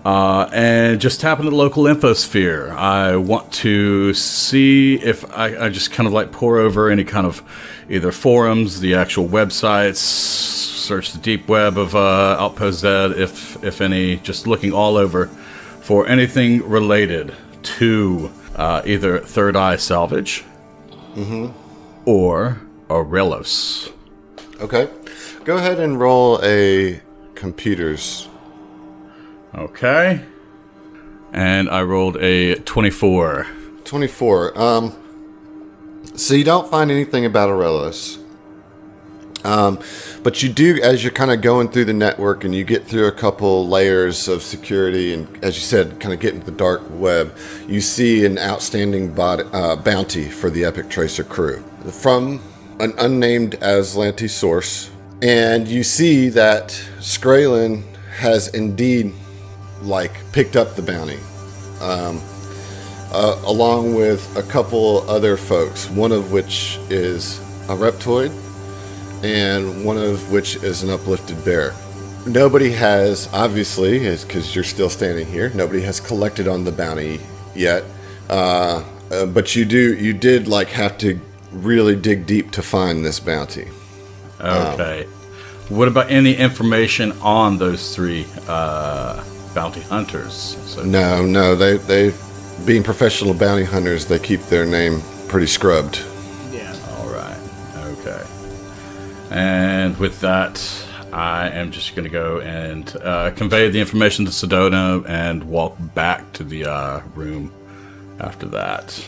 And just tap into the local infosphere. I want to see if I just kind of like pour over any kind of either forums, the actual websites, search the deep web of Outpost Z, if any, just looking all over for anything related to either Third Eye Salvage or Aurelos. Okay. Go ahead and roll a computers. Okay. And I rolled a 24. 24. So you don't find anything about Aurelos. But you do, as you're kind of going through the network and you get through a couple layers of security and, as you said, kind of get into the dark web, you see an outstanding bounty for the Epic Tracer crew from an unnamed Aslanti source. And you see that Skraylen has indeed picked up the bounty, along with a couple other folks, one of which is a reptoid and one of which is an uplifted bear. Nobody has, obviously, because you're still standing here, nobody has collected on the bounty yet, but you did have to really dig deep to find this bounty. Okay. What about any information on those 3 bounty hunters? So No, they being professional bounty hunters, they keep their name pretty scrubbed. Yeah. All right. Okay. And with that, I am just going to go and convey the information to Sedona and walk back to the room after that.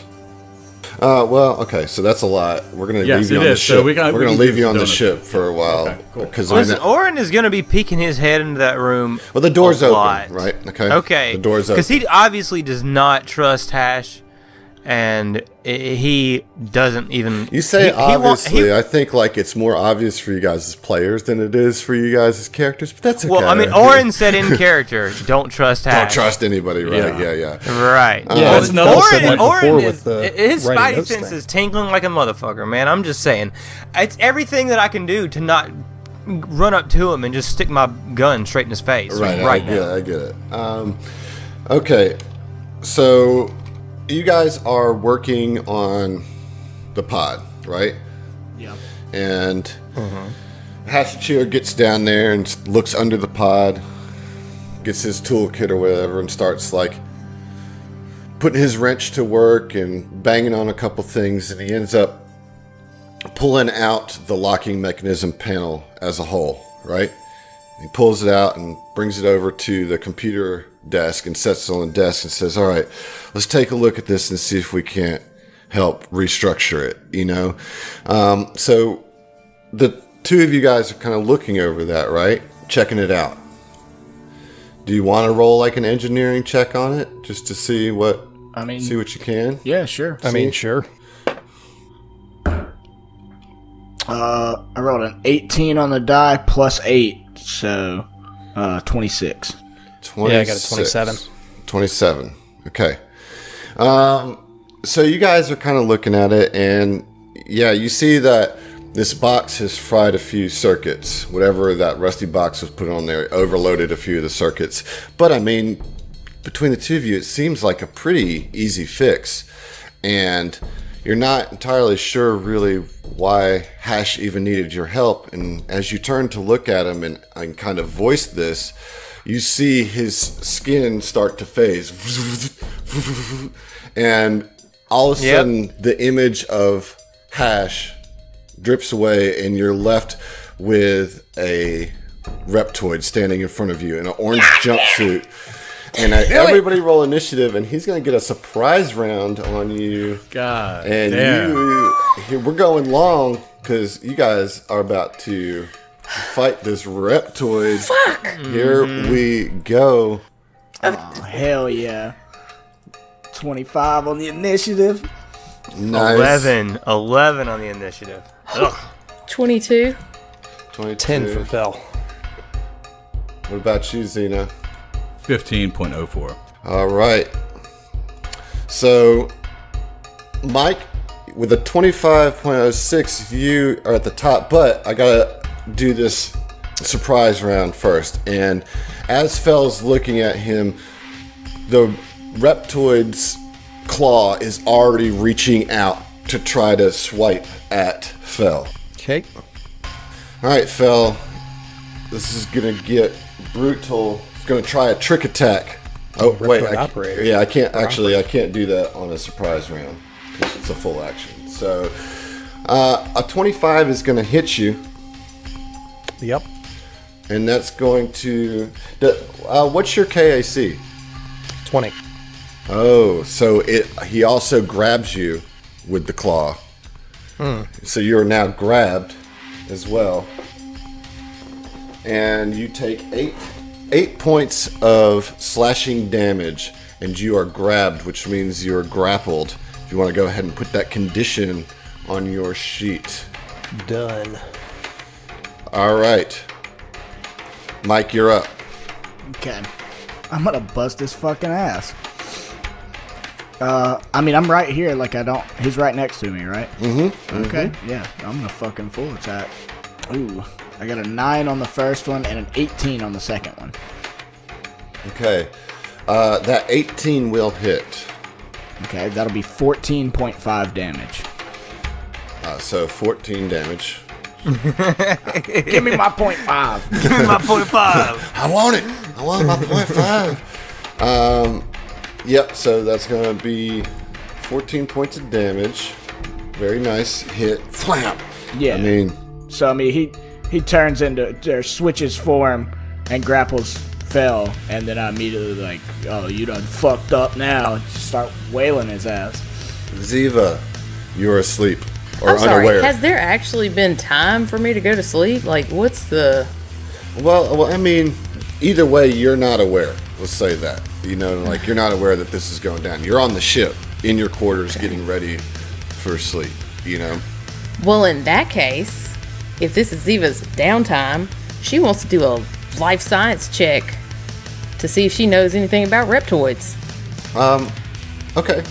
Well, okay, so that's a lot. We're gonna leave you on the ship. So we're gonna leave you on the ship for a while. Okay, cool. Listen, Orin is going to be peeking his head into that room. Well, the door's a open, lot. right? Okay. Okay. The door's open. Because he obviously does not trust Hash, and he doesn't even. You say obviously. I think it's more obvious for you guys as players than it is for you guys as characters, but that's okay. Well, I mean, Orin said in character, "Don't trust Hash." Don't trust anybody, right? Yeah. Right. Yeah, But Orin is his writing spidey notes sense thing. is tingling like a motherfucker, man. I'm just saying, it's everything that I can do to not run up to him and just stick my gun straight in his face. Right. now. I get it. Okay, so you guys are working on the pod, right? Yeah. And Hashachir gets down there and looks under the pod, gets his toolkit or whatever, and starts putting his wrench to work and banging on a couple things, and he ends up pulling out the locking mechanism panel as a whole, right? He pulls it out and brings it over to the computer desk and sets it on the desk and says, all right, let's take a look at this and see if we can't help restructure it, So the 2 of you guys are kind of looking over that, right? Checking it out. Do you want to roll an engineering check on it just to see what you can? Yeah, sure. I mean, sure. I rolled an 18 on the die plus 8, so 26. 26. Yeah, I got a 27. 27. Okay. So you guys are kind of looking at it, and yeah, you see that this box has fried a few circuits. Whatever that rusty box was put on there, overloaded a few of the circuits. But I mean, between the 2 of you, it seems like a pretty easy fix. And you're not entirely sure really why Hash even needed your help. And as you turn to look at him and kind of voice this, you see his skin start to phase. And all of a sudden, the image of Hash drips away, and you're left with a reptoid standing in front of you in an orange jumpsuit. And everybody roll initiative, and he's going to get a surprise round on you. God and damn. We're going long because you guys are about to fight this reptoid. Fuck! Here we go. Oh, hell yeah. 25 on the initiative. Nice. 11 on the initiative. Ugh. 22. 22. 10 for Fel. What about you, Xena? 15.04. All right. So, Mike, with a 25.06, you are at the top, but I gotta do this surprise round first. And as Fel's looking at him, the reptoid's claw is already reaching out to try to swipe at Fel. Okay. All right, Fel. This is gonna get brutal. It's gonna try a trick attack. Oh wait, operator. yeah, I can't actually. I can't do that on a surprise round because it's a full action. So a 25 is gonna hit you, Yep. and that's going to. What's your KAC? 20. Oh, so he also grabs you with the claw. So you are now grabbed as well. And you take 8 points of slashing damage, and you are grabbed, which means you are grappled. If you want to go ahead and put that condition on your sheet. Done. All right. Mike, you're up. Okay. I'm gonna bust his fucking ass. I mean, I'm right here, like he's right next to me, right? Mm-hmm. Okay, yeah, I'm gonna fucking full attack. Ooh, I got a 9 on the first one and an 18 on the second one. Okay. That 18 will hit. Okay, that'll be 14.5 damage. So 14 damage. Give me my 0.5. Give me my 0.5. I want it. I want my 0.5. Yep, so that's going to be 14 points of damage. Very nice hit. Flam! Yeah. I mean, he turns into, or switches form and grapples Fel, and then I immediately like, oh, you done fucked up now. Just start wailing his ass. Zeva, you're asleep. Or I'm sorry. unaware. Has there actually been time for me to go to sleep? Like, what's the... Well, I mean, either way, you're not aware. Let's say that. You know, like, you're not aware that this is going down. You're on the ship, in your quarters, getting ready for sleep, you know? Well, in that case, if this is Zeva's downtime, she wants to do a life science check to see if she knows anything about reptoids. Okay.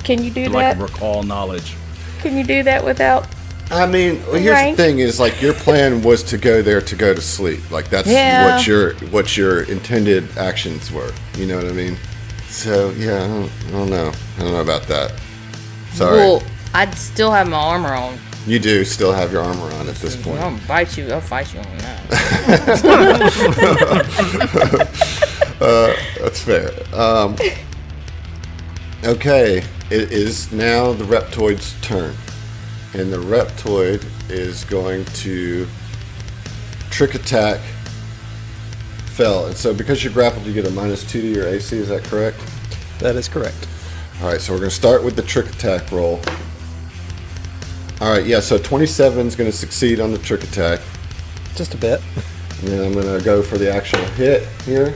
Can you do Like that? recall knowledge. Can you do that without... I mean, well, here's Right. the thing: is like your plan was to go there to go to sleep. Like that's Yeah. what your intended actions were. You know what I mean? So yeah, I don't know. I don't know about that. Sorry. Well, I'd still have my armor on. You do still have your armor on at this point. I'll bite you. I'll fight you on that. That's fair. Okay, it is now the Reptoid's turn. And the Reptoid is going to trick attack Fel. And so because you're grappled, you get a -2 to your AC, is that correct? That is correct. Alright, so we're going to start with the trick attack roll. Alright, yeah, so 27 is going to succeed on the trick attack. Just a bit. And then I'm going to go for the actual hit here.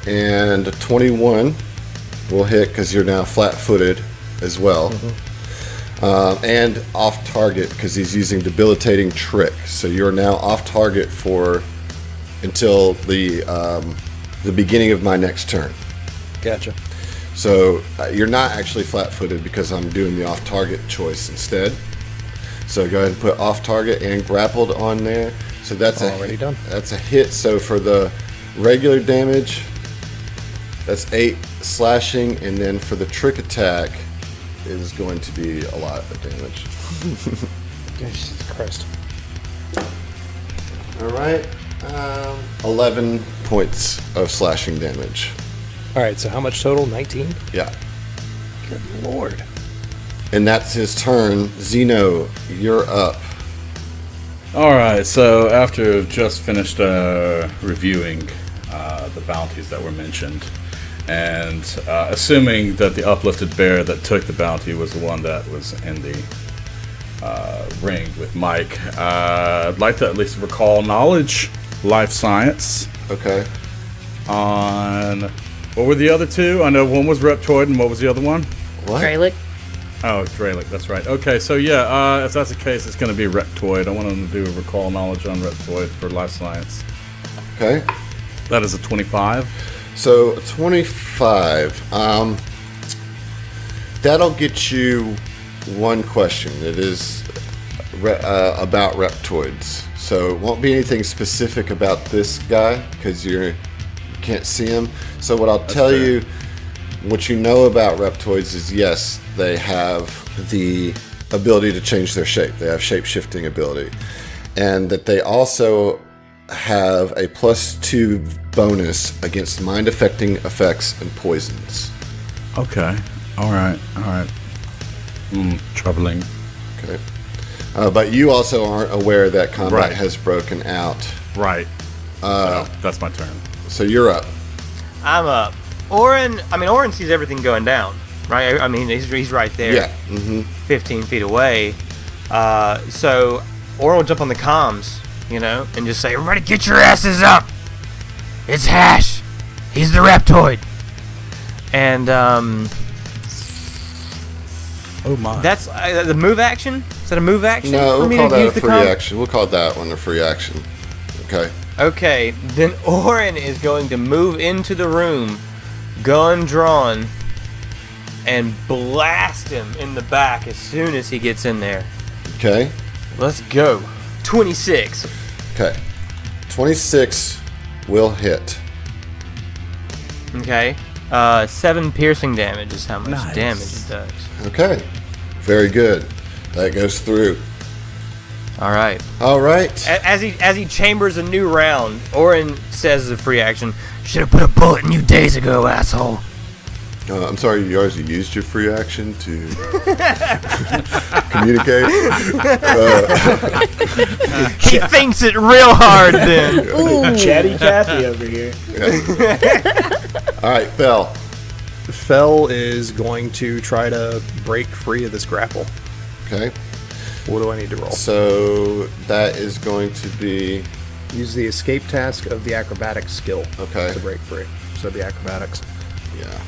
And a 21 will hit because you're now flat-footed as well. And off target because he's using debilitating trick. So you're now off target for until the beginning of my next turn. Gotcha. So you're not actually flat-footed because I'm doing the off target choice instead. So go ahead and put off target and grappled on there. So that's Already done. That's a hit. So for the regular damage, that's 8 slashing, and then for the trick attack is going to be a lot of damage. Jesus Christ. All right. 11 points of slashing damage. All right, so how much total? 19? Yeah. Good lord. And that's his turn. Zeno, you're up. Alright, so after just finished reviewing the bounties that were mentioned, and assuming that the uplifted bear that took the bounty was the one that was in the ring with Mike, I'd like to at least recall knowledge, life science. Okay. On... What were the other two? I know one was Reptoid, and what was the other one? What? Dralic. Oh, Dralic, that's right. Okay, so yeah, if that's the case, it's going to be Reptoid. I want him to do a recall knowledge on Reptoid for life science. Okay. That is a 25. So 25. That'll get you one question. It is about Reptoids. So it won't be anything specific about this guy because you can't see him. So what I'll tell you, what you know about Reptoids is yes, they have the ability to change their shape. They have shape-shifting ability. And that they also have a +2 bonus against mind-affecting effects and poisons. Okay. Alright. Troubling. Okay. But you also aren't aware that combat Right. has broken out. Right. So, that's my turn. So you're up. I'm up. Oren sees everything going down, right? I mean, he's right there. Yeah. Mm-hmm. 15 feet away. So Oren will jump on the comms, and just say, "Everybody get your asses up! It's Hash! He's the Reptoid!" And, Oh my. that's the move action? Is that a move action? No, for we'll me call to that use a the free comm? action. We'll call that one a free action. Okay. Okay, then Oren is going to move into the room, gun drawn, and blast him in the back as soon as he gets in there. Okay. Let's go. 26. Okay. 26 will hit. Okay. 7 piercing damage is how much Nice. damage it does. Okay. Very good. That goes through. All right. All right. As he chambers a new round, Oren says as a free action, "Should have put a bullet in you days ago, asshole." I'm sorry, you already used your free action to communicate. He thinks it real hard then. Ooh, Chatty Cathy over here. All right, Fel. Fell is going to try to break free of this grapple. Okay. What do I need to roll? So that is going to be Use the escape task of the acrobatics skill Okay. to break free. So it'd be acrobatics. yeah.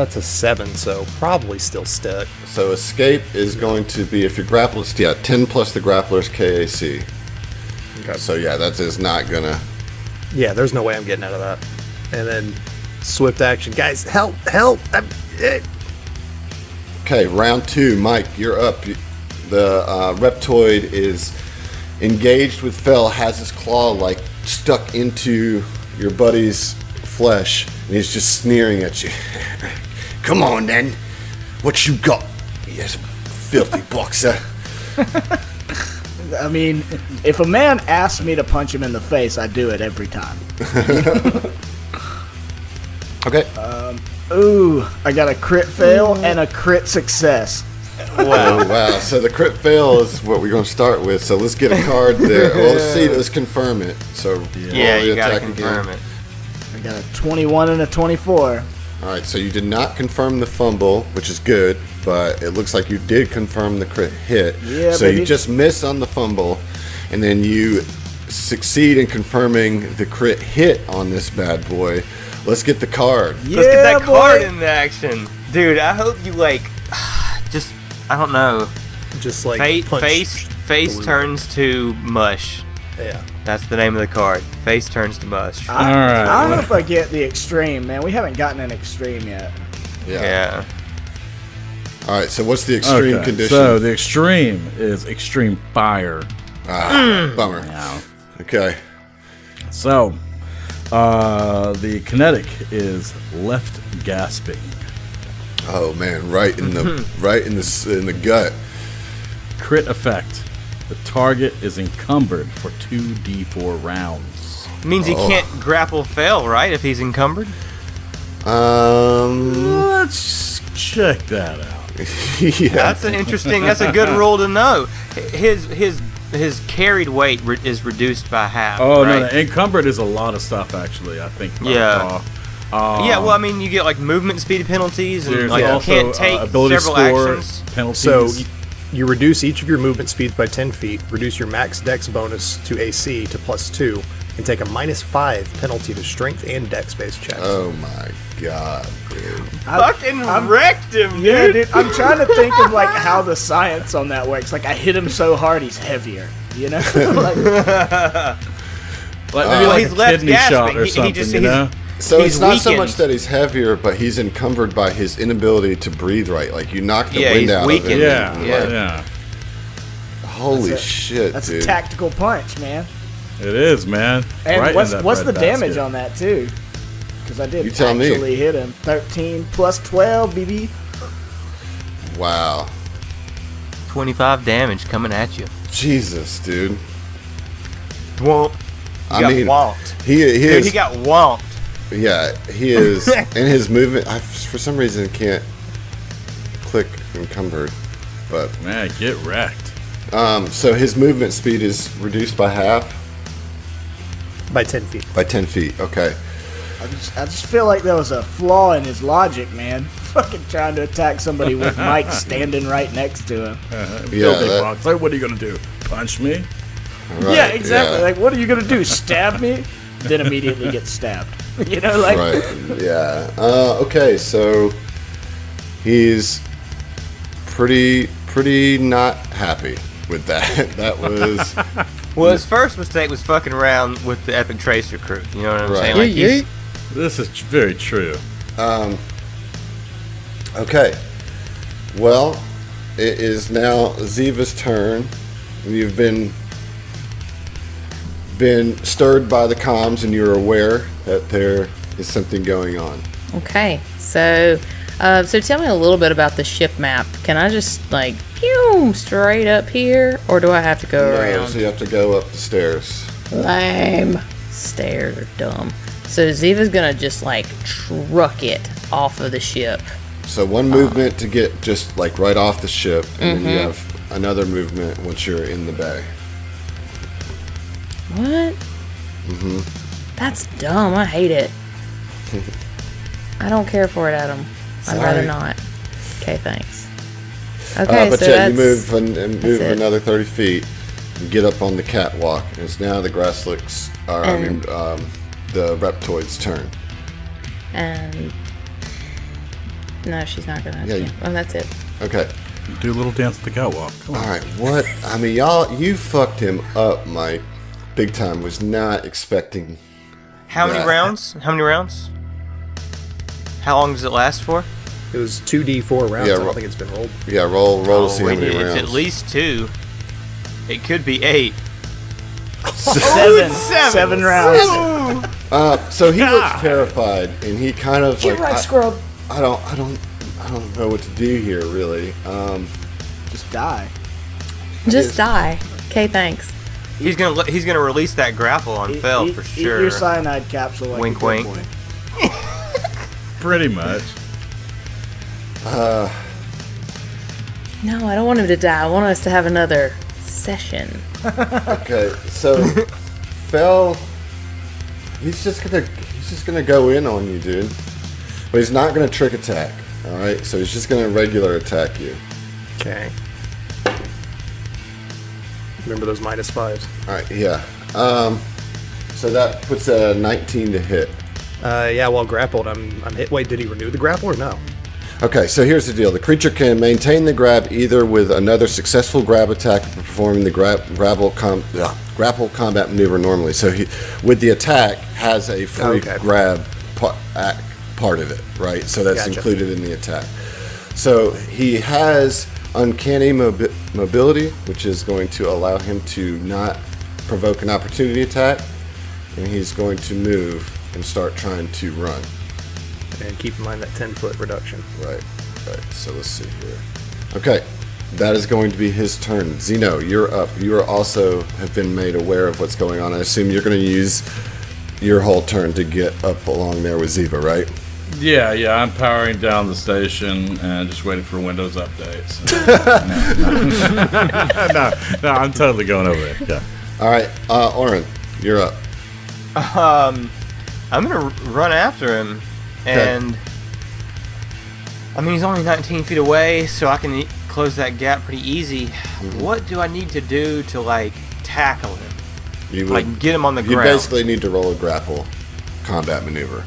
It's a 7, so probably still stuck. So escape is going to be if you're grappled, 10 plus the grappler's KAC. Okay. So yeah, that is not gonna. Yeah, there's no way I'm getting out of that. And then swift action. Guys, help! Okay, round 2. Mike, you're up. The Reptoid is engaged with Fel, has his claw stuck into your buddy's flesh, and he's just sneering at you. Come on then, what you got? Yes, filthy boxer. I mean, if a man asks me to punch him in the face, I do it every time. Okay. Ooh, I got a crit fail and a crit success. Wow. Wow. So the crit fail is what we're going to start with. So let's get a card there. Well, let's see. Let's confirm it. So Yeah, roll you the gotta attack confirm again. it. I got a 21 and a 24. All right. So you did not confirm the fumble, which is good, but it looks like you did confirm the crit hit. Yeah, so baby. you just miss on the fumble, and then you succeed in confirming the crit hit on this bad boy. Let's get the card. Let's get that boy. card in action. Dude, I hope you just, I don't know. Just like Face blue. turns to mush. Yeah. That's the name of the card. Face turns to mush. I hope I get the extreme, man. We haven't gotten an extreme yet. Yeah. All right. So what's the extreme Okay, condition? so the extreme is extreme fire. Bummer. Okay. So, the kinetic is left gasping. Oh man, right in the in the gut. Crit effect. The target is encumbered for 2d4 rounds. Means he can't grapple fail, right? If he's encumbered. Let's check that out. Yeah. That's an interesting. That's a good rule to know. His carried weight is reduced by half. Oh right? no, encumbered is a lot of stuff actually. I think. Yeah. Yeah, well, I mean, you get like movement speed penalties, and There's like you also, can't take ability several score actions. penalties. So you reduce each of your movement speeds by 10 feet, reduce your max dex bonus to AC to +2, and take a -5 penalty to strength and dex-based checks. Oh my god, dude. Fucking wrecked him, dude. Yeah, dude. I'm trying to think of like how the science on that works. Like I hit him so hard, he's heavier. You know, like, maybe like he's a left kidney gasping. shot or He something, just- you know? So He's it's not so weakened. much that he's heavier, but he's encumbered by his inability to breathe right. Like you knock the wind he's out weakened. of him. Yeah, and, Yeah. like, yeah. holy shit, that's dude. a tactical punch, man. It is, man. And Right in what's that the bread damage basket. on that too? Because I did You tell me. actually hit him. 13 plus 12, BB. Wow. 25 damage coming at you. Jesus, dude. Womp. I got mean, whomped. he Dude, is. he got whomped. Yeah, he is. And his movement, I for some reason can't click encumbered, but Man, get wrecked. so his movement speed is reduced by half, By 10 feet. by 10 feet. Okay. I just feel like there was a flaw in his logic, man. Fucking trying to attack somebody with Mike standing right next to him. Yeah, Big that- box. Like, what are you gonna do? Punch me? Right, Yeah, exactly. yeah. Like, what are you gonna do? Stab me? Then immediately get stabbed. You know, like Right. Yeah. Okay. So he's pretty not happy with that. That was Well, his first mistake was fucking around with the Epic Tracer crew. You know what I'm Right. saying? Like, he's- This is very true. okay. Well, it is now Zeva's turn. You've been stirred by the comms, and you're aware that there is something going on. Okay, so tell me a little bit about the ship map. Can I just like pew straight up here, or do I have to go No, around? so you have to go up the stairs. Lame. Stairs are dumb. So Zeva's gonna just like truck it off of the ship. So one movement to get just like right off the ship, and then you Mm-hmm. have another movement once you're in the bay. What? That's dumb. I hate it. I don't care for it, Adam. I'd rather Sorry. not. Okay, thanks. Okay, But so yeah, you that's move and move it. another 30 feet and get up on the catwalk. And it's now the Grasslicks, the Reptoid's turn. and no, she's not gonna. Yeah, you- Oh, that's it. Okay. Do a little dance at the catwalk. Come on. All right. What? I mean, y'all, you fucked him up, Mike. Big time. Was not expecting. How many Yeah. rounds? How many rounds? How long does it last for? It was 2d4 rounds. Yeah, I don't roll- think it's been rolled. Yeah, roll to see how Wait, many it's rounds. at least 2. It could be 8. seven rounds. So he looks terrified, and he kind of Get like, right, Scrub. I don't know what to do here, really. Just die. Just die. Okay, thanks. He's gonna release that grapple on Fel for Eat sure. your cyanide capsule. Like Wink, a good wink. boy. Pretty much. No, I don't want him to die. I want us to have another session. Okay, so Fel, he's just gonna go in on you, dude. But he's not gonna trick attack. All right, so he's just gonna regular attack you. Okay. Remember those -5s. All right, yeah. So that puts a 19 to hit. Yeah, while grappled, I'm hit. Wait, did he renew the grapple or no? Okay, so here's the deal. The creature can maintain the grab either with another successful grab attack or performing the grapple combat maneuver normally. So he, with the attack, has a free Okay. grab part of it, right? So that's Gotcha. included in the attack. So he has uncanny mobility, which is going to allow him to not provoke an opportunity attack, and he's going to move and start trying to run. And keep in mind that 10-foot reduction. Right. So let's see here. Okay. That is going to be his turn. Zeno, you're up. You are also have been made aware of what's going on. I assume you're going to use your whole turn to get up along there with Zeva, right? Yeah, I'm powering down the station and just waiting for Windows updates. No, I'm totally going over there. Yeah. All right, Oren, you're up. I'm gonna run after him, and I mean he's only 19 feet away, so I can close that gap pretty easy. What do I need to do to like tackle him? You Like get him on the You ground. basically need to roll a grapple combat maneuver.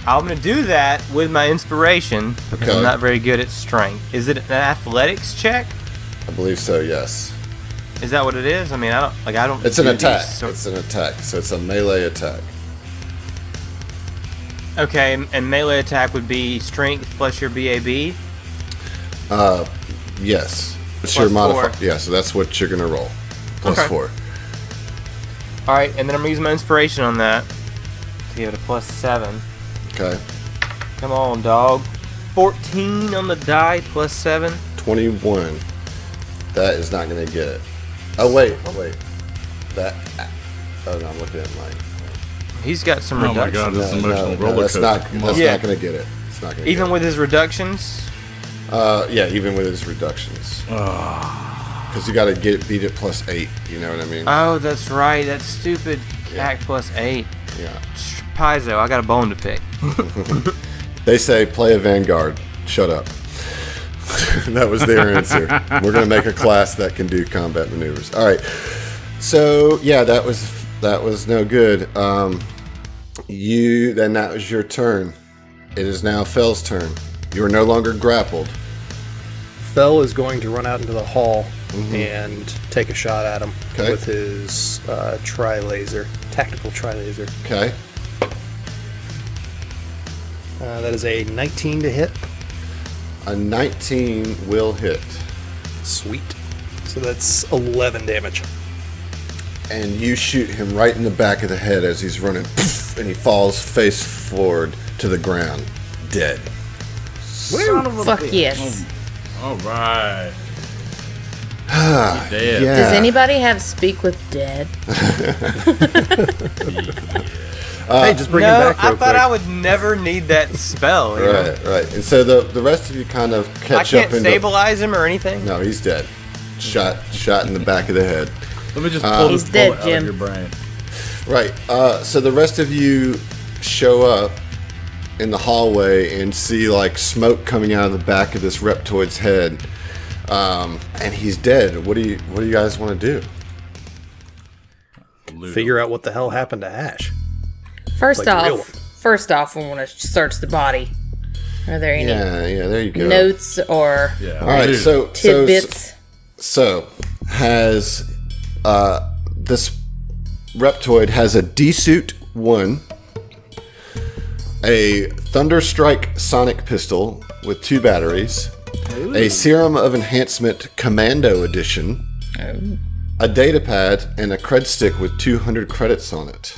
I'm gonna do that with my inspiration because Okay. I'm not very good at strength. Is it an athletics check? I believe so. Yes. Is that what it is? I mean, I don't. It's an do attack. these sort- It's an attack. So it's a melee attack. Okay, and melee attack would be strength plus your BAB. Yes. It's Plus your modifier. 4. Yeah. So that's what you're gonna roll. Plus Okay. 4. All right, and then I'm gonna use my inspiration on that to give it a +7. Okay. Come on, dog. 14 on the die plus 7. 21. That is not gonna get it. Oh wait. That. Oh no, I'm looking at mine. He's got some Oh my reductions. God, this is emotional roller that's coaster. not. Come on. That's Yeah. not gonna get it. It's not gonna. Even get with his reductions. it. Yeah, even with his reductions. Because you got to beat it plus 8. You know what I mean? Oh, that's right. That's stupid. CAC plus 8. Yeah. Paizo, I got a bone to pick. They say play a Vanguard. Shut up. That was their answer. We're gonna make a class that can do combat maneuvers. All right. So yeah, that was no good. That was your turn. It is now Fell's turn. You are no longer grappled. Fell is going to run out into the hall and take a shot at him Okay. with his tri-laser, tactical tri-laser. Okay. That is a 19 to hit. A 19 will hit. Sweet. So that's 11 damage. And you shoot him right in the back of the head as he's running, and he falls face forward to the ground, dead. Son of a Fuck bitch. yes. All right. Yeah. Dead. Does anybody have speak with dead? Hey, just bring him No, back I real thought quick. I would never need that spell. You know? Right. And so the rest of you kind of I catch can't up into. stabilize him or anything. No, he's dead. Shot in the back of the head. Let me just pull He's this dead, bullet out Jim. of your brain. Right. So the rest of you show up in the hallway and see like smoke coming out of the back of this reptoid's head, and he's dead. What do you guys want to do? Figure out what the hell happened to Ash. First Like the real off, we want to search the body. Are there any Yeah. There you go. notes or Yeah. All right. dude. So tidbits? So has this reptoid has a D-suit 1, a Thunderstrike sonic pistol with 2 batteries, a Serum of Enhancement Commando Edition, a data pad, and a cred stick with 200 credits on it.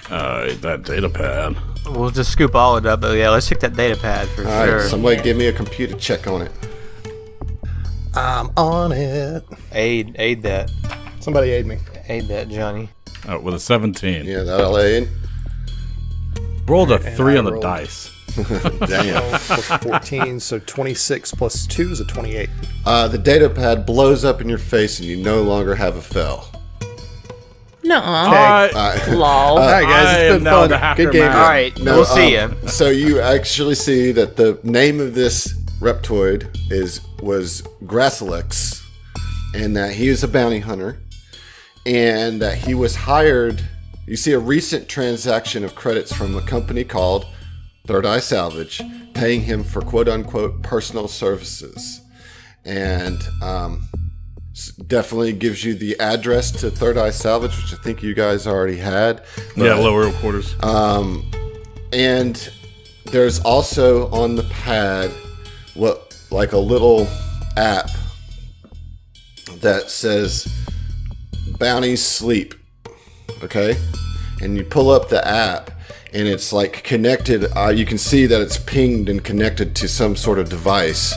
That data pad. We'll just scoop all it up. But yeah, let's check that data pad for All sure. right, somebody give me a computer check on it. I'm on it. Aid that. Somebody aid me. Aid that, Johnny. Oh, with a 17. Yeah, that'll aid. Rolled a And 3 I on the rolled- dice. Damn. Plus 14, so 26 plus 2 is a 28. The data pad blows up in your face, and you no longer have a fell. Nuh-uh. Lol. All right, guys, I it's am been now fun. the hacker Good game. man. All right, we'll see ya. So you actually see that the name of this reptoid was Gracilex, and that he is a bounty hunter, and that he was hired. You see a recent transaction of credits from a company called Third Eye Salvage, paying him for quote unquote personal services, and definitely gives you the address to Third Eye Salvage, which I think you guys already had. Yeah, But- lower quarters. and there's also on the pad like a little app that says Bounties Sleep. Okay? And you pull up the app and it's like connected. You can see that it's pinged and connected to some sort of device.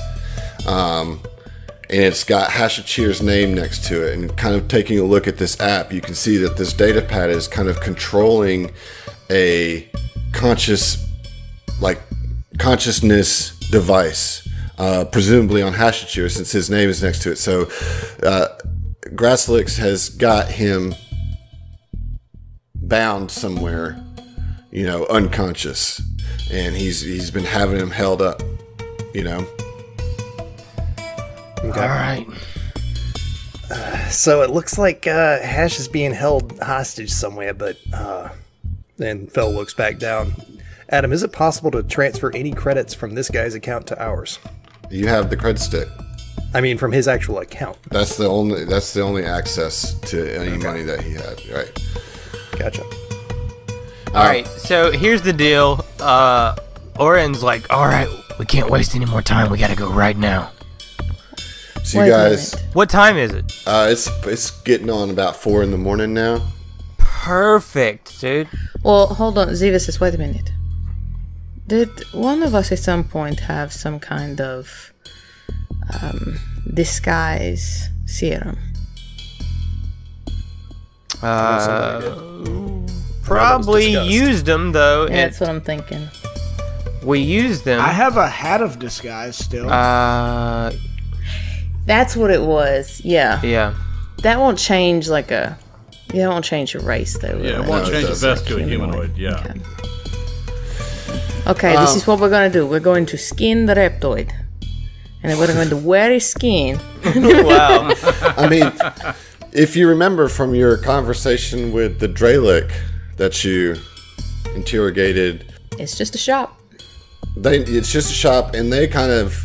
and it's got Hashachir's name next to it. And kind of taking a look at this app, you can see that this data pad is kind of controlling a consciousness device, presumably on Hashachir, since his name is next to it. So Grasslix has got him bound somewhere, you know, unconscious, and he's been having him held up, you know. Okay. All right. So it looks like Hash is being held hostage somewhere, but then Fel looks back down. Adam, is it possible to transfer any credits from this guy's account to ours? You have the cred stick. I mean, from his actual account. That's the only access to any money that he had, right? Gotcha. All right, so here's the deal. Oren's like, all right, we can't waste any more time. We got to go right now. So you guys, what time is it? It's getting on about 4 in the morning now. Perfect, dude. Well, hold on. Zeva says, wait a minute. Did one of us at some point have some kind of disguise serum? Probably used them, though. Yeah, that's what I'm thinking. We used them. I have a hat of disguise still. That's what it was. Yeah. Yeah. That won't change that won't change your race, though. Yeah, it won't change the vest to a humanoid. Yeah. Okay, this is what we're going to do. We're going to skin the reptoid. And then we're going to wear his skin. Wow. I mean, if you remember from your conversation with the Dralic that you interrogated... It's just a shop. It's just a shop, and they kind of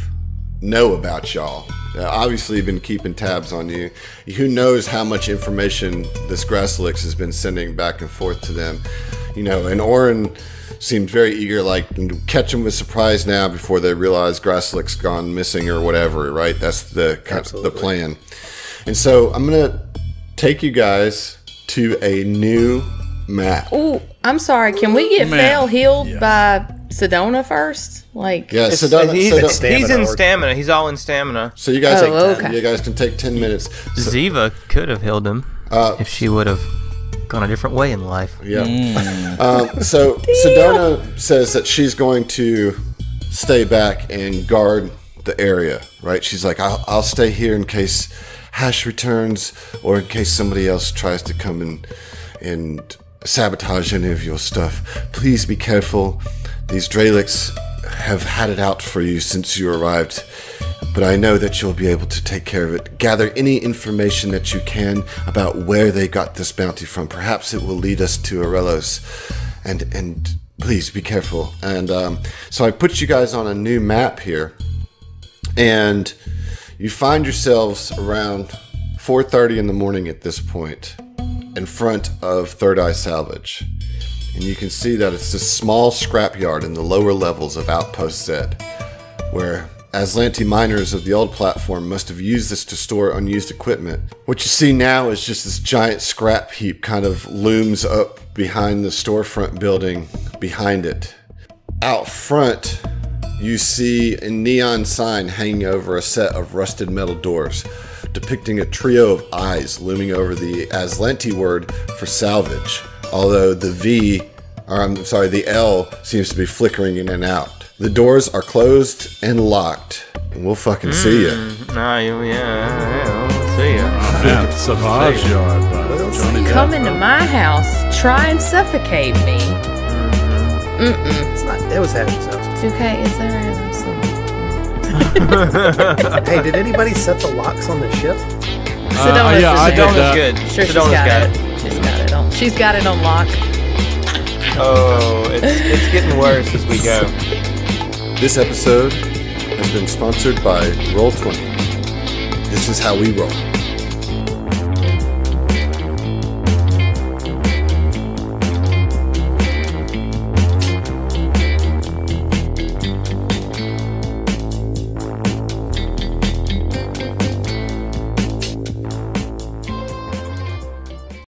know about y'all. Obviously, been keeping tabs on you. Who knows how much information this Grasslix has been sending back and forth to them. You know, and Oren seemed very eager, like, catch them with surprise now before they realize Grasslix gone missing or whatever, right? That's the plan. And so I'm going to take you guys to a new map. Oh, I'm sorry. Can we get Fel healed by Sedona first? Like, yeah, he's in stamina. He's all in stamina. So you guys, you guys can take 10 minutes. So, Zeva could have healed him if she would have gone a different way in life. Yeah. So Sedona says that she's going to stay back and guard the area, right? She's like, I'll stay here in case Hash returns or in case somebody else tries to come and sabotage any of your stuff. Please be careful. These Dralics have had it out for you since you arrived, but I know that you'll be able to take care of it. Gather any information that you can about where they got this bounty from. Perhaps it will lead us to Arelos, and please be careful. And so I put you guys on a new map here, and you find yourselves around 4:30 in the morning at this point in front of Third Eye Salvage. And you can see that it's this small scrapyard in the lower levels of Outpost Z, where Aslanti miners of the old platform must have used this to store unused equipment. What you see now is just this giant scrap heap kind of looms up behind the storefront building behind it. Out front, you see a neon sign hanging over a set of rusted metal doors, depicting a trio of eyes looming over the Aslanti word for salvage. Although the L seems to be flickering in and out. The doors are closed and locked, and we'll fucking see ya. We'll see ya. Savage yard. Come into my house, try and suffocate me. It's not. It was Hash's house. It's okay. It's alright. Hey, did anybody set the locks on the ship? Sedona's good. Sure, she's got it. She's got it on lock. Oh, it's getting worse as we go. This episode has been sponsored by Roll20. This is how we roll.